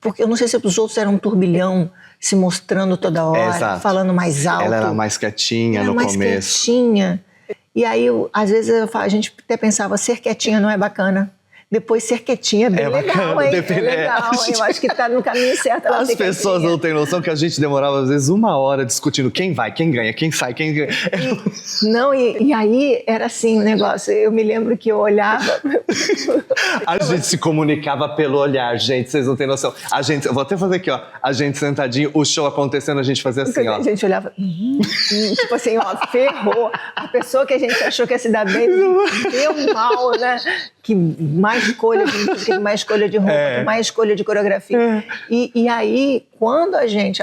Porque eu não sei se os outros eram um turbilhão se mostrando toda hora, falando mais alto. Ela era mais quietinha no começo. Quietinha. E aí, às vezes, a gente até pensava, ser quietinha não é bacana. depois ser quietinha é bem legal, hein? É legal, eu acho que tá no caminho certo. As pessoas não têm noção que a gente demorava, às vezes, 1 hora discutindo quem vai, quem ganha, quem sai, quem ganha. E aí era assim o negócio. Eu me lembro que eu olhava... A gente se comunicava pelo olhar, gente, vocês não têm noção. Eu vou até fazer aqui, ó, a gente sentadinho, o show acontecendo, a gente fazia assim, ó. A gente olhava, tipo assim, ó, ferrou. A pessoa que a gente achou que ia se dar bem, deu mal, né? Que mais escolha de roupa, que mais escolha de coreografia. E aí, quando a gente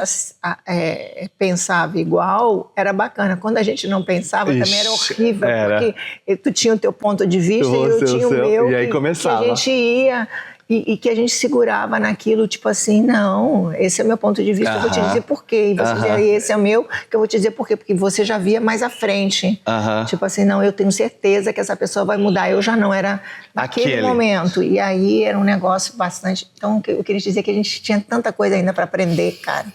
pensava igual, era bacana. Quando a gente não pensava, também era horrível. Porque tu tinha o teu ponto de vista e eu tinha o meu. E aí começava. Que a gente ia... E que a gente segurava naquilo, tipo assim, não, esse é o meu ponto de vista, eu vou te dizer por quê. E você dizia, esse é o meu, que eu vou te dizer por quê. Porque você já via mais à frente. Tipo assim, não, eu tenho certeza que essa pessoa vai mudar. Eu já não, era naquele momento. E aí era um negócio bastante... Então, eu queria dizer que a gente tinha tanta coisa ainda para aprender, cara.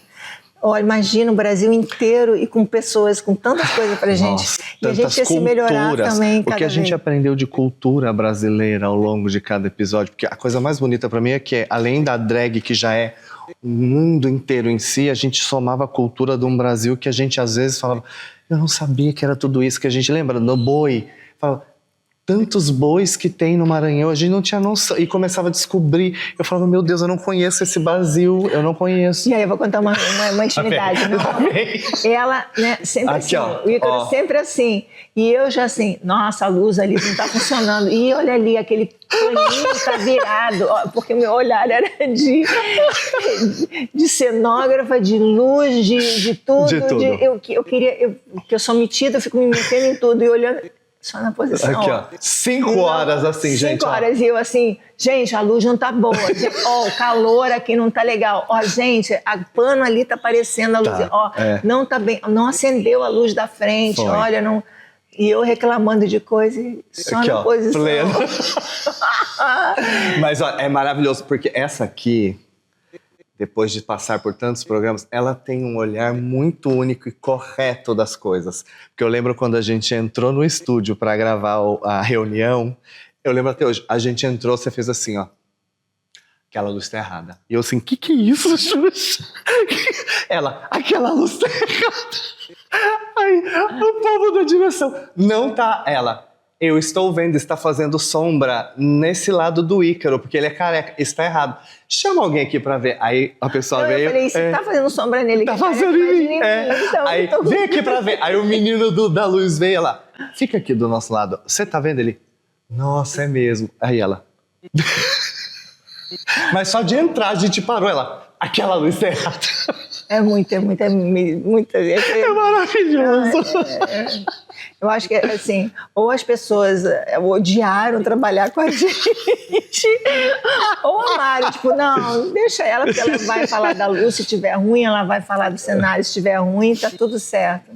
Olha, imagina o Brasil inteiro e com pessoas, com tantas coisas pra gente. Nossa, e a gente ia se melhorar também cada vez. O que a gente aprendeu de cultura brasileira ao longo de cada episódio, porque a coisa mais bonita pra mim é que, além da drag, que já é o mundo inteiro em si, a gente somava a cultura de um Brasil que a gente às vezes falava, eu não sabia que era tudo isso, que a gente lembra do boi, falava, tantos bois que tem no Maranhão, a gente não tinha noção, e começava a descobrir, eu falava, meu Deus, eu não conheço esse Brasil, eu não conheço. E aí eu vou contar uma intimidade. Ela, né, sempre aqui, assim, o Ícaro sempre assim, e eu já assim, nossa, a luz ali não tá funcionando, e olha ali, aquele paninho tá virado, porque o meu olhar era de cenógrafa, de luz, de tudo. De tudo. Eu sou metida, eu fico me metendo em tudo, e olhando... Só na posição. Aqui, ó. 5 horas assim, gente. 5 horas. E eu assim, gente, a luz não tá boa. Ó, o calor aqui não tá legal. Ó, gente, a pano ali tá aparecendo a luz. Ó, não tá bem. Não acendeu a luz da frente. Foi. Olha, não... E eu reclamando de coisa só aqui, na posição. Pleno. Mas, ó, é maravilhoso, porque essa aqui... Depois de passar por tantos programas, ela tem um olhar muito único e correto das coisas. Porque eu lembro quando a gente entrou no estúdio para gravar a reunião, eu lembro até hoje, a gente entrou, você fez assim, ó. Aquela luz tá errada. E eu assim, que é isso, Xuxa? Ela, aquela luz tá errada. Aí, o povo da direção, não tá. Ela... Eu estou vendo, está fazendo sombra nesse lado do Ícaro, porque ele é careca, está errado. Chama alguém aqui pra ver. Aí a pessoa veio... Eu falei, você tá fazendo sombra nele. Tá fazendo em mim. Então, aí, vem aqui pra ver. Aí o menino da luz veio lá. Fica aqui do nosso lado. Você tá vendo ele? Nossa, é mesmo. Aí ela... Mas só de entrar a gente parou. Ela, aquela luz tá errada. É muito. É maravilhoso. Eu acho que, assim, ou as pessoas odiaram trabalhar com a gente, ou amaram, tipo, não, deixa ela, porque ela vai falar da luz, se tiver ruim, ela vai falar do cenário, se tiver ruim, tá tudo certo.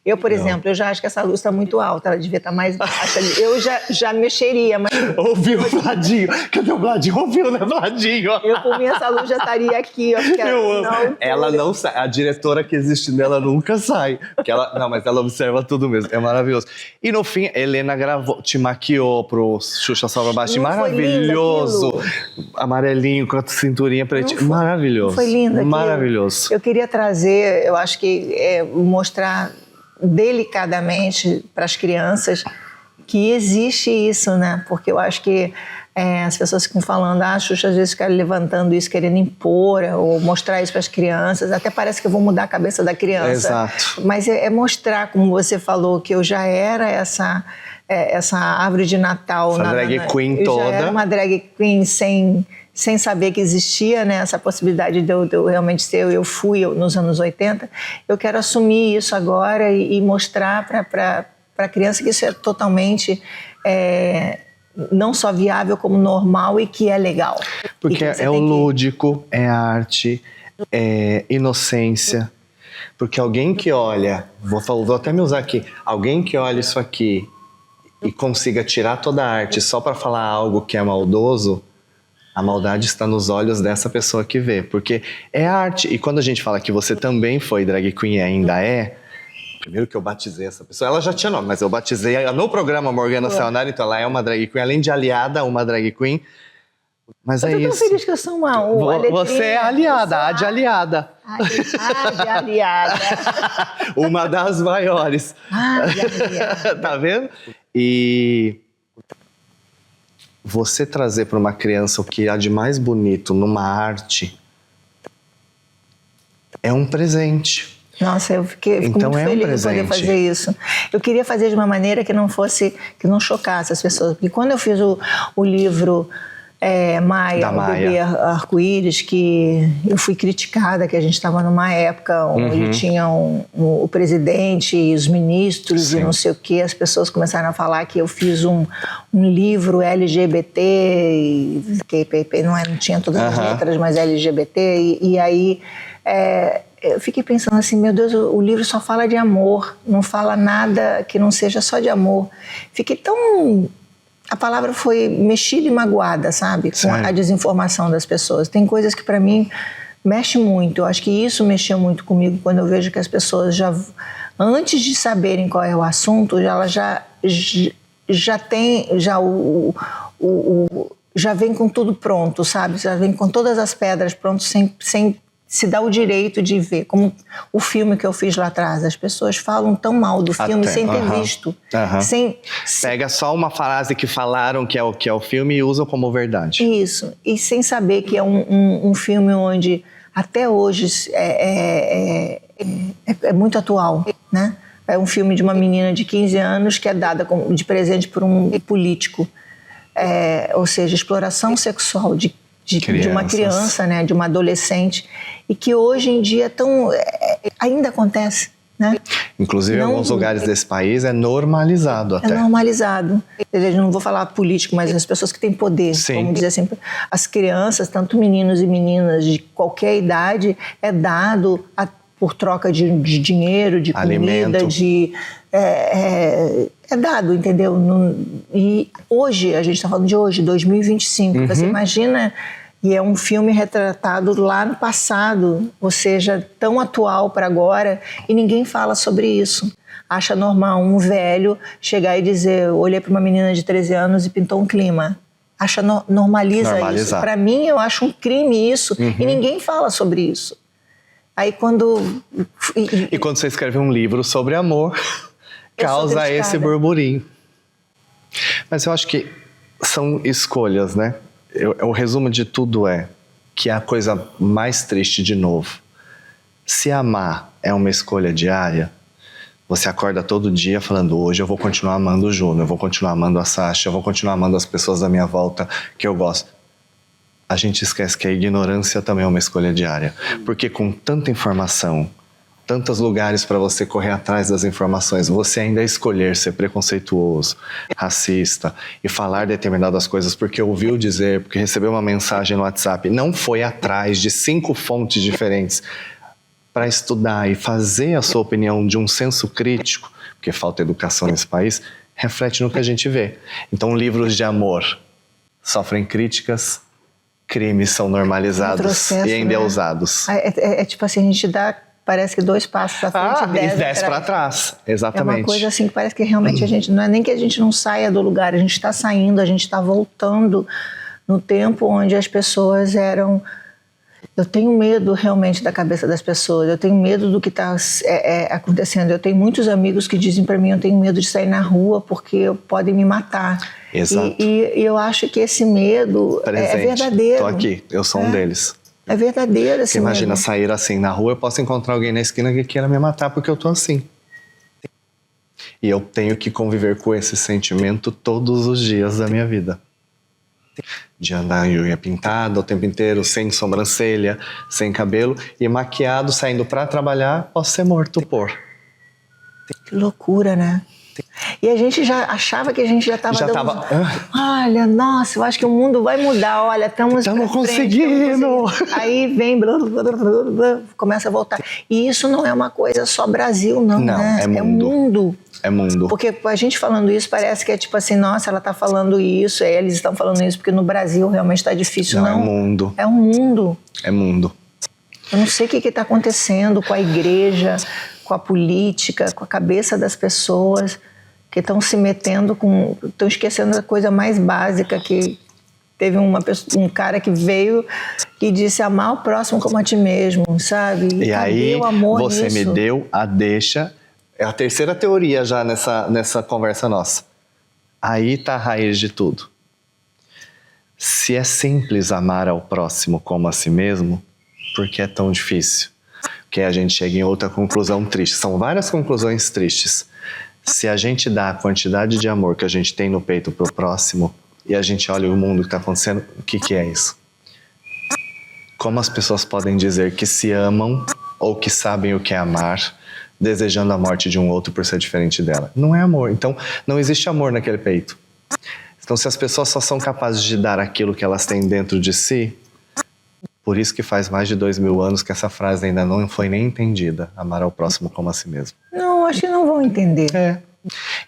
Eu, por exemplo, eu já acho que essa luz está muito alta, ela devia estar mais baixa. Eu já mexeria, mas... Ouviu o Vladinho? Cadê o Vladinho? Ouviu, né, Vladinho? Eu, por mim, essa luz já estaria aqui. Eu amo. Ela não sai. A diretora que existe nela nunca sai. Porque ela, não, mas ela observa tudo mesmo. É maravilhoso. E no fim, Helena gravou, te maquiou pro Xuxa Salva Baixo. Maravilhoso. Amarelinho, com a cinturinha pretinha. Maravilhoso. Foi lindo. Maravilhoso. Eu queria trazer, eu acho que mostrar... delicadamente para as crianças que existe isso, né? Porque eu acho que as pessoas ficam falando, a Xuxa às vezes fica levantando isso, querendo impor ou mostrar isso para as crianças, até parece que eu vou mudar a cabeça da criança. Exato. Mas é mostrar, como você falou, que eu já era essa árvore de Natal. Essa drag queen toda. Eu já era uma drag queen sem saber que existia, né, essa possibilidade de eu realmente ser, eu fui nos anos 80, eu quero assumir isso agora e mostrar para a criança que isso é totalmente não só viável, como normal e que é legal. Porque é o lúdico, é arte, é inocência. Porque alguém que olha, vou até me usar aqui, alguém que olha isso aqui e consiga tirar toda a arte só para falar algo que é maldoso, a maldade está nos olhos dessa pessoa que vê, porque é arte. E quando a gente fala que você também foi drag queen e ainda é, Primeiro que eu batizei essa pessoa, ela já tinha nome, mas eu batizei ela no programa Morgana Sayonara, então ela é uma drag queen, além de aliada, uma drag queen. Mas é isso. Eu tô tão feliz que eu sou uma Você é aliada, a de aliada. A de aliada. Uma das maiores. De aliada. Tá vendo? E você trazer para uma criança o que há de mais bonito numa arte é um presente. Nossa, eu fico então muito feliz de poder fazer isso. Eu queria fazer de uma maneira que não chocasse as pessoas. Porque quando eu fiz o livro Maia, o Bebê Arco-Íris, que eu fui criticada, que a gente estava numa época onde tinha o presidente e os ministros. Sim. E não sei o quê, as pessoas começaram a falar que eu fiz um livro LGBT, que não tinha todas as letras, mas LGBT, e aí eu fiquei pensando assim, meu Deus, o livro só fala de amor, não fala nada que não seja só de amor. Fiquei tão... A palavra foi mexida e magoada, sabe? Com a desinformação das pessoas. Tem coisas que para mim mexe muito. Eu acho que isso mexeu muito comigo quando eu vejo que as pessoas já, antes de saberem qual é o assunto, elas já vem com tudo pronto, sabe? Já vem com todas as pedras prontas sem se dá o direito de ver, como o filme que eu fiz lá atrás. As pessoas falam tão mal do filme sem ter visto. Pega só uma frase que falaram que é o filme e usam como verdade. Isso, e sem saber que é um filme onde até hoje é muito atual, né? É um filme de uma menina de 15 anos que é dada de presente por um político. Ou seja, exploração sexual de uma criança, né, de uma adolescente, e que hoje em dia ainda acontece, né? Inclusive em alguns lugares desse país é normalizado até. É normalizado. Eu não vou falar político, mas as pessoas que têm poder, vamos dizer assim, as crianças, tanto meninos e meninas de qualquer idade, é dado por troca de dinheiro, de alimento. Comida, é dado, entendeu? E hoje, a gente está falando de hoje, 2025, você imagina, e é um filme retratado lá no passado, ou seja, tão atual para agora, e ninguém fala sobre isso. Acha normal um velho chegar e dizer, olhei para uma menina de 13 anos e pintou um clima. Normaliza isso. Para mim, eu acho um crime isso, e ninguém fala sobre isso. Aí quando... E quando você escreve um livro sobre amor, causa esse burburinho. Mas eu acho que são escolhas, né? O resumo de tudo é que é a coisa mais triste de novo. Se amar é uma escolha diária, você acorda todo dia falando, hoje eu vou continuar amando o Júnior, eu vou continuar amando a Sasha, eu vou continuar amando as pessoas da minha volta que eu gosto. A gente esquece que a ignorância também é uma escolha diária. Porque com tanta informação, tantos lugares para você correr atrás das informações, você ainda escolher ser preconceituoso, racista e falar determinadas coisas porque ouviu dizer, porque recebeu uma mensagem no WhatsApp, não foi atrás de 5 fontes diferentes para estudar e fazer a sua opinião de um senso crítico, porque falta educação nesse país, reflete no que a gente vê. Então, livros de amor sofrem críticas, crimes são normalizados e endeusados. É tipo assim, a gente dá, parece que 2 passos à frente e 10 para trás. Exatamente. É uma coisa assim que parece que realmente a gente, não é nem que a gente não saia do lugar, a gente está saindo, a gente está voltando no tempo onde as pessoas eram... Eu tenho medo realmente da cabeça das pessoas, eu tenho medo do que está acontecendo. Eu tenho muitos amigos que dizem para mim, eu tenho medo de sair na rua porque podem me matar. Exato. E eu acho que esse medo é verdadeiro. Estou aqui, eu sou um deles. É verdadeiro esse medo. Imagina sair assim na rua, eu posso encontrar alguém na esquina que queira me matar porque eu tô assim. E eu tenho que conviver com esse sentimento todos os dias da minha vida. De andar em unha pintada o tempo inteiro, sem sobrancelha, sem cabelo e maquiado, saindo para trabalhar, posso ser morto por. Que loucura, né? E a gente já achava que a gente já estava olha, nossa, eu acho que o mundo vai mudar, olha, estamos conseguindo. Aí vem, começa a voltar. E isso não é uma coisa só Brasil, não, né? É mundo. É mundo. Porque a gente falando isso parece que é tipo assim, nossa, ela está falando isso, eles estão falando isso porque no Brasil realmente está difícil. Não, é mundo. É um mundo. É mundo. Eu não sei o que está acontecendo com a igreja, com a política, com a cabeça das pessoas que estão se metendo estão esquecendo a coisa mais básica, que teve um cara que veio e disse amar o próximo como a ti mesmo, sabe? E aí o amor você nisso? me deu a deixa, é a terceira teoria já nessa conversa nossa. Aí tá a raiz de tudo. Se é simples amar ao próximo como a si mesmo, por que é tão difícil? Porque a gente chega em outra conclusão triste. São várias conclusões tristes. Se a gente dá a quantidade de amor que a gente tem no peito pro próximo e a gente olha o mundo que está acontecendo, o que é isso? Como as pessoas podem dizer que se amam ou que sabem o que é amar, desejando a morte de um outro por ser diferente dela? Não é amor. Então, não existe amor naquele peito. Então, se as pessoas só são capazes de dar aquilo que elas têm dentro de si, por isso que faz mais de 2000 anos que essa frase ainda não foi nem entendida. Amar ao próximo como a si mesmo. Não, acho que não vão entender.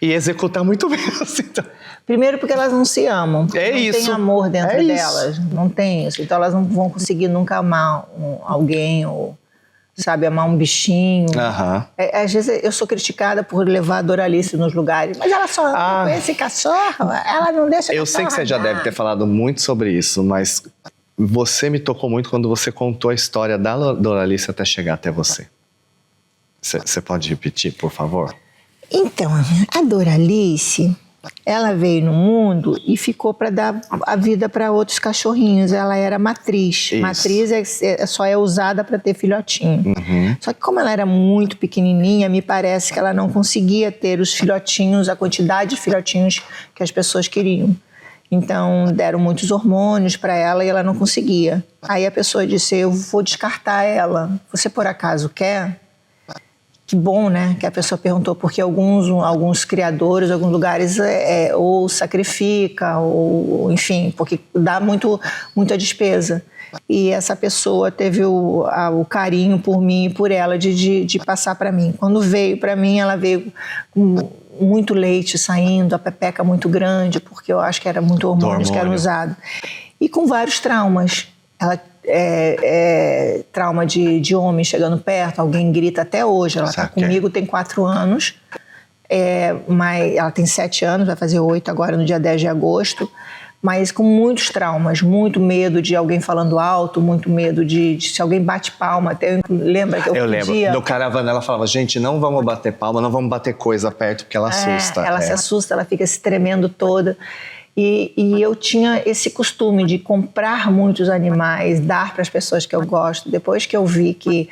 E executar muito bem. Então. Primeiro porque elas não se amam. Não tem amor dentro delas. Não tem isso. Então elas não vão conseguir nunca amar alguém ou, sabe, amar um bichinho. Às vezes eu sou criticada por levar a Doralice nos lugares. Mas ela só com esse cachorro, ela não deixa. Eu sei que você já deve ter falado muito sobre isso, mas você me tocou muito quando você contou a história da Doralice até chegar até você. Você pode repetir, por favor? Então, a Doralice, ela veio no mundo e ficou para dar a vida para outros cachorrinhos. Ela era matriz. Isso. Matriz só é usada para ter filhotinho. Só que como ela era muito pequenininha, me parece que ela não conseguia ter os filhotinhos, a quantidade de filhotinhos que as pessoas queriam. Então, deram muitos hormônios para ela e ela não conseguia. Aí a pessoa disse, eu vou descartar ela. Você por acaso quer? Que bom, né? Que a pessoa perguntou, porque alguns criadores, alguns lugares ou sacrifica, ou enfim, porque dá muita despesa. E essa pessoa teve o carinho por mim e por ela de passar para mim. Quando veio para mim, ela veio com muito leite saindo, a pepeca muito grande, porque eu acho que era muito hormônios que eram usados. E com vários traumas. Ela trauma de homem chegando perto, alguém grita até hoje. Ela está comigo, tem 4 anos, mas ela tem 7 anos, vai fazer 8 agora no dia 10 de agosto, mas com muitos traumas, muito medo de alguém falando alto, muito medo de se alguém bate palma. Até lembra que eu lembro, no caravana ela falava, gente, não vamos bater palma, não vamos bater coisa perto, porque ela assusta. Ela se assusta, ela fica se tremendo toda. E eu tinha esse costume de comprar muitos animais, dar para as pessoas que eu gosto. Depois que eu vi que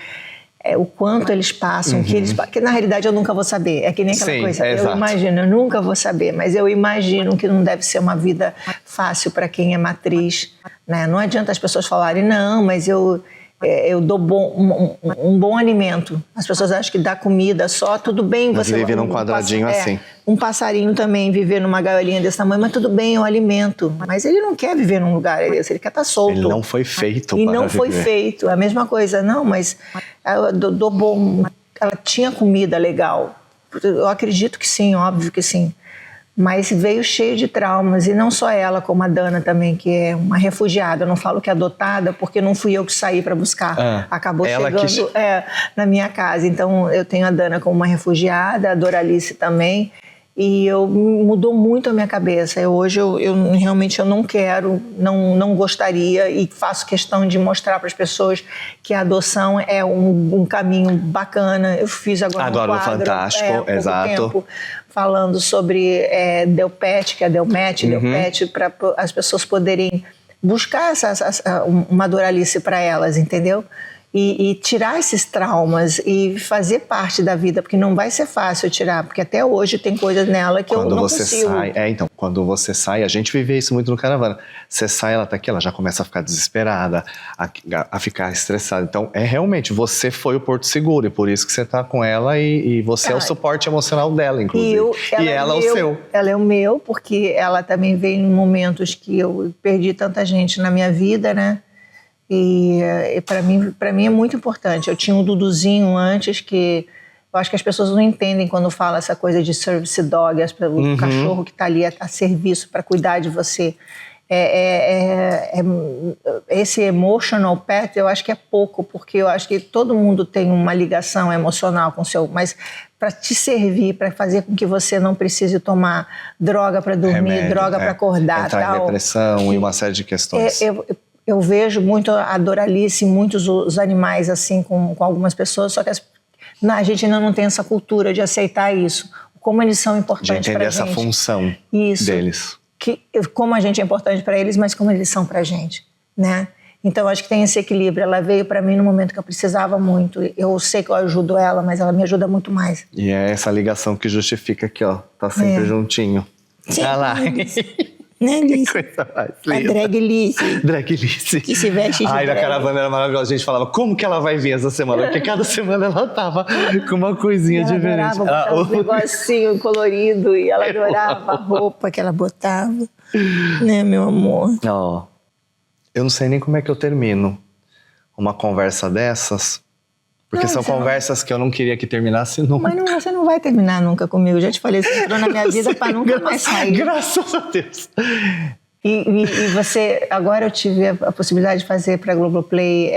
o quanto eles passam, que na realidade eu nunca vou saber. É que nem aquela coisa, eu imagino, eu nunca vou saber, mas eu imagino que não deve ser uma vida fácil para quem é matriz, né? Não adianta as pessoas falarem, não, mas eu dou um bom alimento. As pessoas acham que dá comida só, tudo bem. Mas você vive num quadradinho assim. Um passarinho também viver numa gaiolinha desse tamanho, mas tudo bem, eu alimento. Mas ele não quer viver num lugar desse, ele quer estar solto. Ele não foi feito e para não foi viver. feito. A mesma coisa, não, mas eu dou bom. Ela tinha comida legal. Eu acredito que sim, óbvio que sim. Mas veio cheio de traumas, e não só ela, como a Dana também, que é uma refugiada. Eu não falo que é adotada, porque não fui eu que saí para buscar. Acabou chegando na minha casa. Então, eu tenho a Dana como uma refugiada, a Doralice também, e mudou muito a minha cabeça. Hoje, eu realmente não quero, não gostaria, e faço questão de mostrar para as pessoas que a adoção é um caminho bacana. Eu fiz agora um quadro, Fantástico, exato. Tempo, falando sobre Delpet, que é Delmet, Delpet, para as pessoas poderem buscar uma Doralice para elas, entendeu? E tirar esses traumas e fazer parte da vida, porque não vai ser fácil tirar, porque até hoje tem coisas nela que eu não consigo. Então, quando você sai, a gente vive isso muito no caravana. Você sai, ela tá aqui, ela já começa a ficar desesperada, a ficar estressada. Então, realmente, você foi o porto seguro, e por isso que você tá com ela, e você é o suporte emocional dela, inclusive. E ela é o seu. Ela é o meu, porque ela também veio em momentos que eu perdi tanta gente na minha vida, né? E para mim é muito importante. Eu tinha um Duduzinho antes, que eu acho que as pessoas não entendem quando fala essa coisa de service dog, o cachorro que está ali a serviço para cuidar de você. esse emotional path, eu acho que é pouco, porque eu acho que todo mundo tem uma ligação emocional com o seu... Mas para te servir, para fazer com que você não precise tomar droga para dormir, remédio, droga para acordar, entrar tal, em depressão e uma série de questões. Eu vejo muito a Doralice, muitos os animais assim com algumas pessoas, só que a gente ainda não tem essa cultura de aceitar isso, como eles são importantes para a gente. De entender essa função deles. Como a gente é importante para eles, mas como eles são para a gente, né? Então, acho que tem esse equilíbrio. Ela veio para mim no momento que eu precisava muito. Eu sei que eu ajudo ela, mas ela me ajuda muito mais. E é essa ligação que justifica que, ó, tá sempre juntinho. Sim, olha lá. Né, Lice? Que coisa mais linda. A Drag Lice. Drag Lice. Que se veste de na drag. caravana era maravilhosa. A gente falava, como que ela vai vir essa semana? Porque cada semana ela tava com uma coisinha diferente. Ela adorava botar um negocinho colorido e ela adorava a roupa que ela botava. Né, meu amor? Ó, eu não sei nem como é que eu termino uma conversa dessas. Porque são conversas que eu não queria que terminasse nunca. Mas você não vai terminar nunca comigo. Já te falei, você entrou na minha vida para nunca mais sair. Graças a Deus. E você... Agora eu tive a possibilidade de fazer para a Globoplay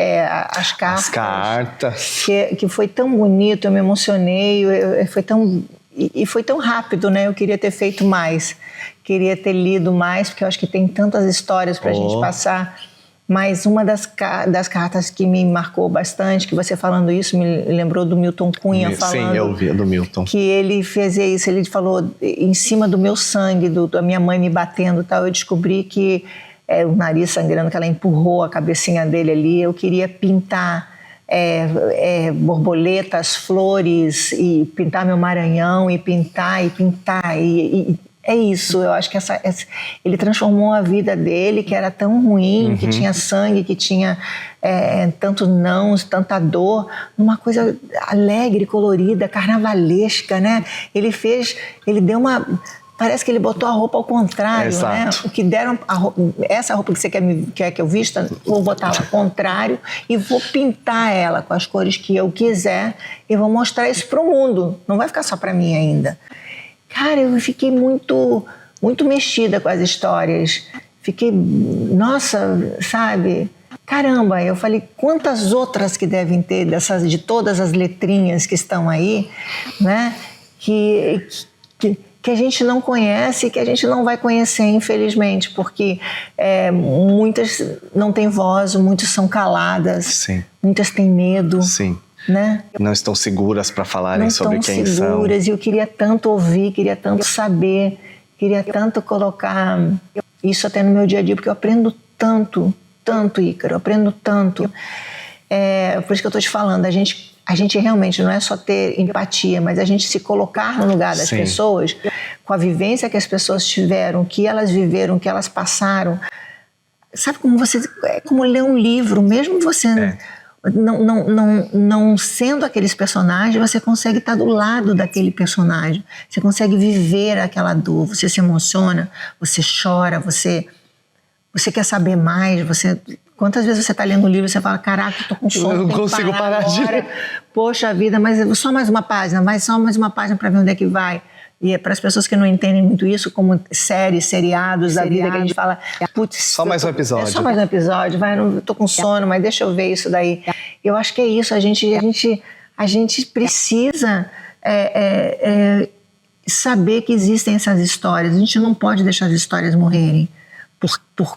as cartas. As cartas. Que foi tão bonito, eu me emocionei. Foi tão rápido, né? Eu queria ter feito mais. Queria ter lido mais, porque eu acho que tem tantas histórias para a gente passar. Mas uma das cartas que me marcou bastante, que você falando isso, me lembrou do Milton Cunha falando... Sim, eu vi do Milton. Que ele fez isso, ele falou, em cima do meu sangue, da minha mãe me batendo e tal, eu descobri que o nariz sangrando, que ela empurrou a cabecinha dele ali, eu queria pintar borboletas, flores, e pintar meu Maranhão, e pintar. É isso, eu acho que ele transformou a vida dele, que era tão ruim, que tinha sangue, que tinha tantos nãos, tanta dor, numa coisa alegre, colorida, carnavalesca, né? Parece que ele botou a roupa ao contrário, né? O que deram essa roupa que você quer que eu vista, vou botar ao contrário e vou pintar ela com as cores que eu quiser e vou mostrar isso para o mundo. Não vai ficar só para mim ainda. Cara, eu fiquei muito, muito mexida com as histórias. Fiquei, nossa, sabe? Caramba, eu falei, quantas outras que devem ter de todas as letrinhas que estão aí, né? Que a gente não conhece, que a gente não vai conhecer, infelizmente, porque muitas não têm voz, muitas são caladas, Sim. Muitas têm medo. Sim. Né? Não estão seguras para falarem sobre quem são. Não estão seguras, e eu queria tanto ouvir, queria tanto saber, queria tanto colocar isso até no meu dia a dia, porque eu aprendo tanto, Ícaro, eu aprendo tanto. Por isso que eu estou te falando, a gente realmente não é só ter empatia, mas a gente se colocar no lugar das pessoas, com a vivência que as pessoas tiveram, o que elas viveram, o que elas passaram. Sabe como é como ler um livro, mesmo você... Não sendo aqueles personagens, você consegue estar do lado daquele personagem. Você consegue viver aquela dor, você se emociona, você chora, você quer saber mais, quantas vezes você está lendo um livro e você fala, caraca, estou com sono, eu não consigo parar de ler. Poxa vida, mas só mais uma página, para ver onde é que vai. E para as pessoas que não entendem muito isso, como seriados da vida, que a gente fala, putz, só mais um episódio. Só mais um episódio, eu tô com sono, mas deixa eu ver isso daí. Eu acho que é isso, a gente precisa saber que existem essas histórias. A gente não pode deixar as histórias morrerem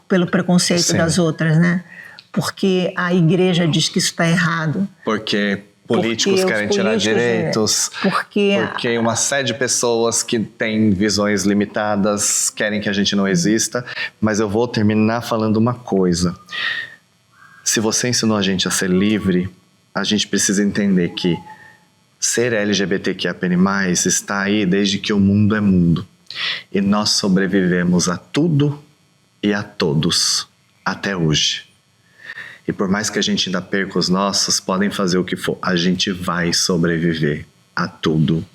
pelo preconceito das outras, né? Porque a igreja diz que isso está errado. Porque políticos querem tirar direitos, porque uma série de pessoas que têm visões limitadas querem que a gente não exista. Mas eu vou terminar falando uma coisa. Se você ensinou a gente a ser livre, a gente precisa entender que ser LGBTQIA+, está aí desde que o mundo é mundo. E nós sobrevivemos a tudo e a todos, até hoje. E por mais que a gente ainda perca os nossos, podem fazer o que for, a gente vai sobreviver a tudo.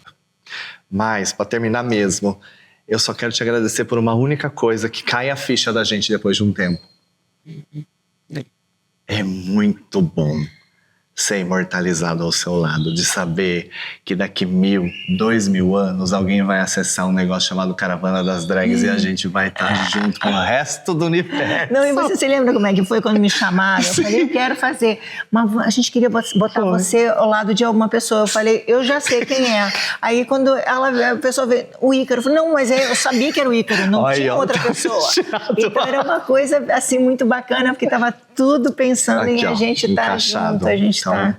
Mas, para terminar mesmo, eu só quero te agradecer por uma única coisa que cai a ficha da gente depois de um tempo. É muito bom ser imortalizado ao seu lado, de saber que daqui 1000, 2000 anos alguém vai acessar um negócio chamado Caravana das Drags e a gente vai estar junto com o resto do universo. Não, e você se lembra como é que foi quando me chamaram? Eu falei, eu quero fazer, mas a gente queria botar você ao lado de alguma pessoa. Eu falei, eu já sei quem é. Aí quando a pessoa veio, o Ícaro, eu falei, não, mas eu sabia que era o Ícaro, não tinha outra pessoa. Então era uma coisa assim muito bacana, porque estava tudo pensando em a gente estar junto, a gente então,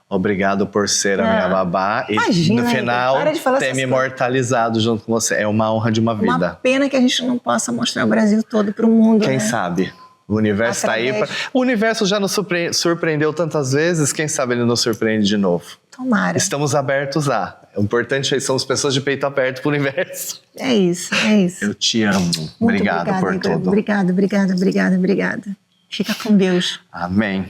obrigado por ser a minha babá e imagina, no final ter me imortalizado junto com você. É uma honra de uma vida. Uma pena que a gente não possa mostrar o Brasil todo para o mundo. Quem sabe? O universo está aí. O universo já nos surpreendeu tantas vezes, quem sabe ele nos surpreende de novo. Tomara. Estamos abertos a. O importante é somos pessoas de peito aberto para o universo. É isso, é isso. Eu te amo. Muito obrigado por tudo. Obrigada. Fica com Deus. Amém.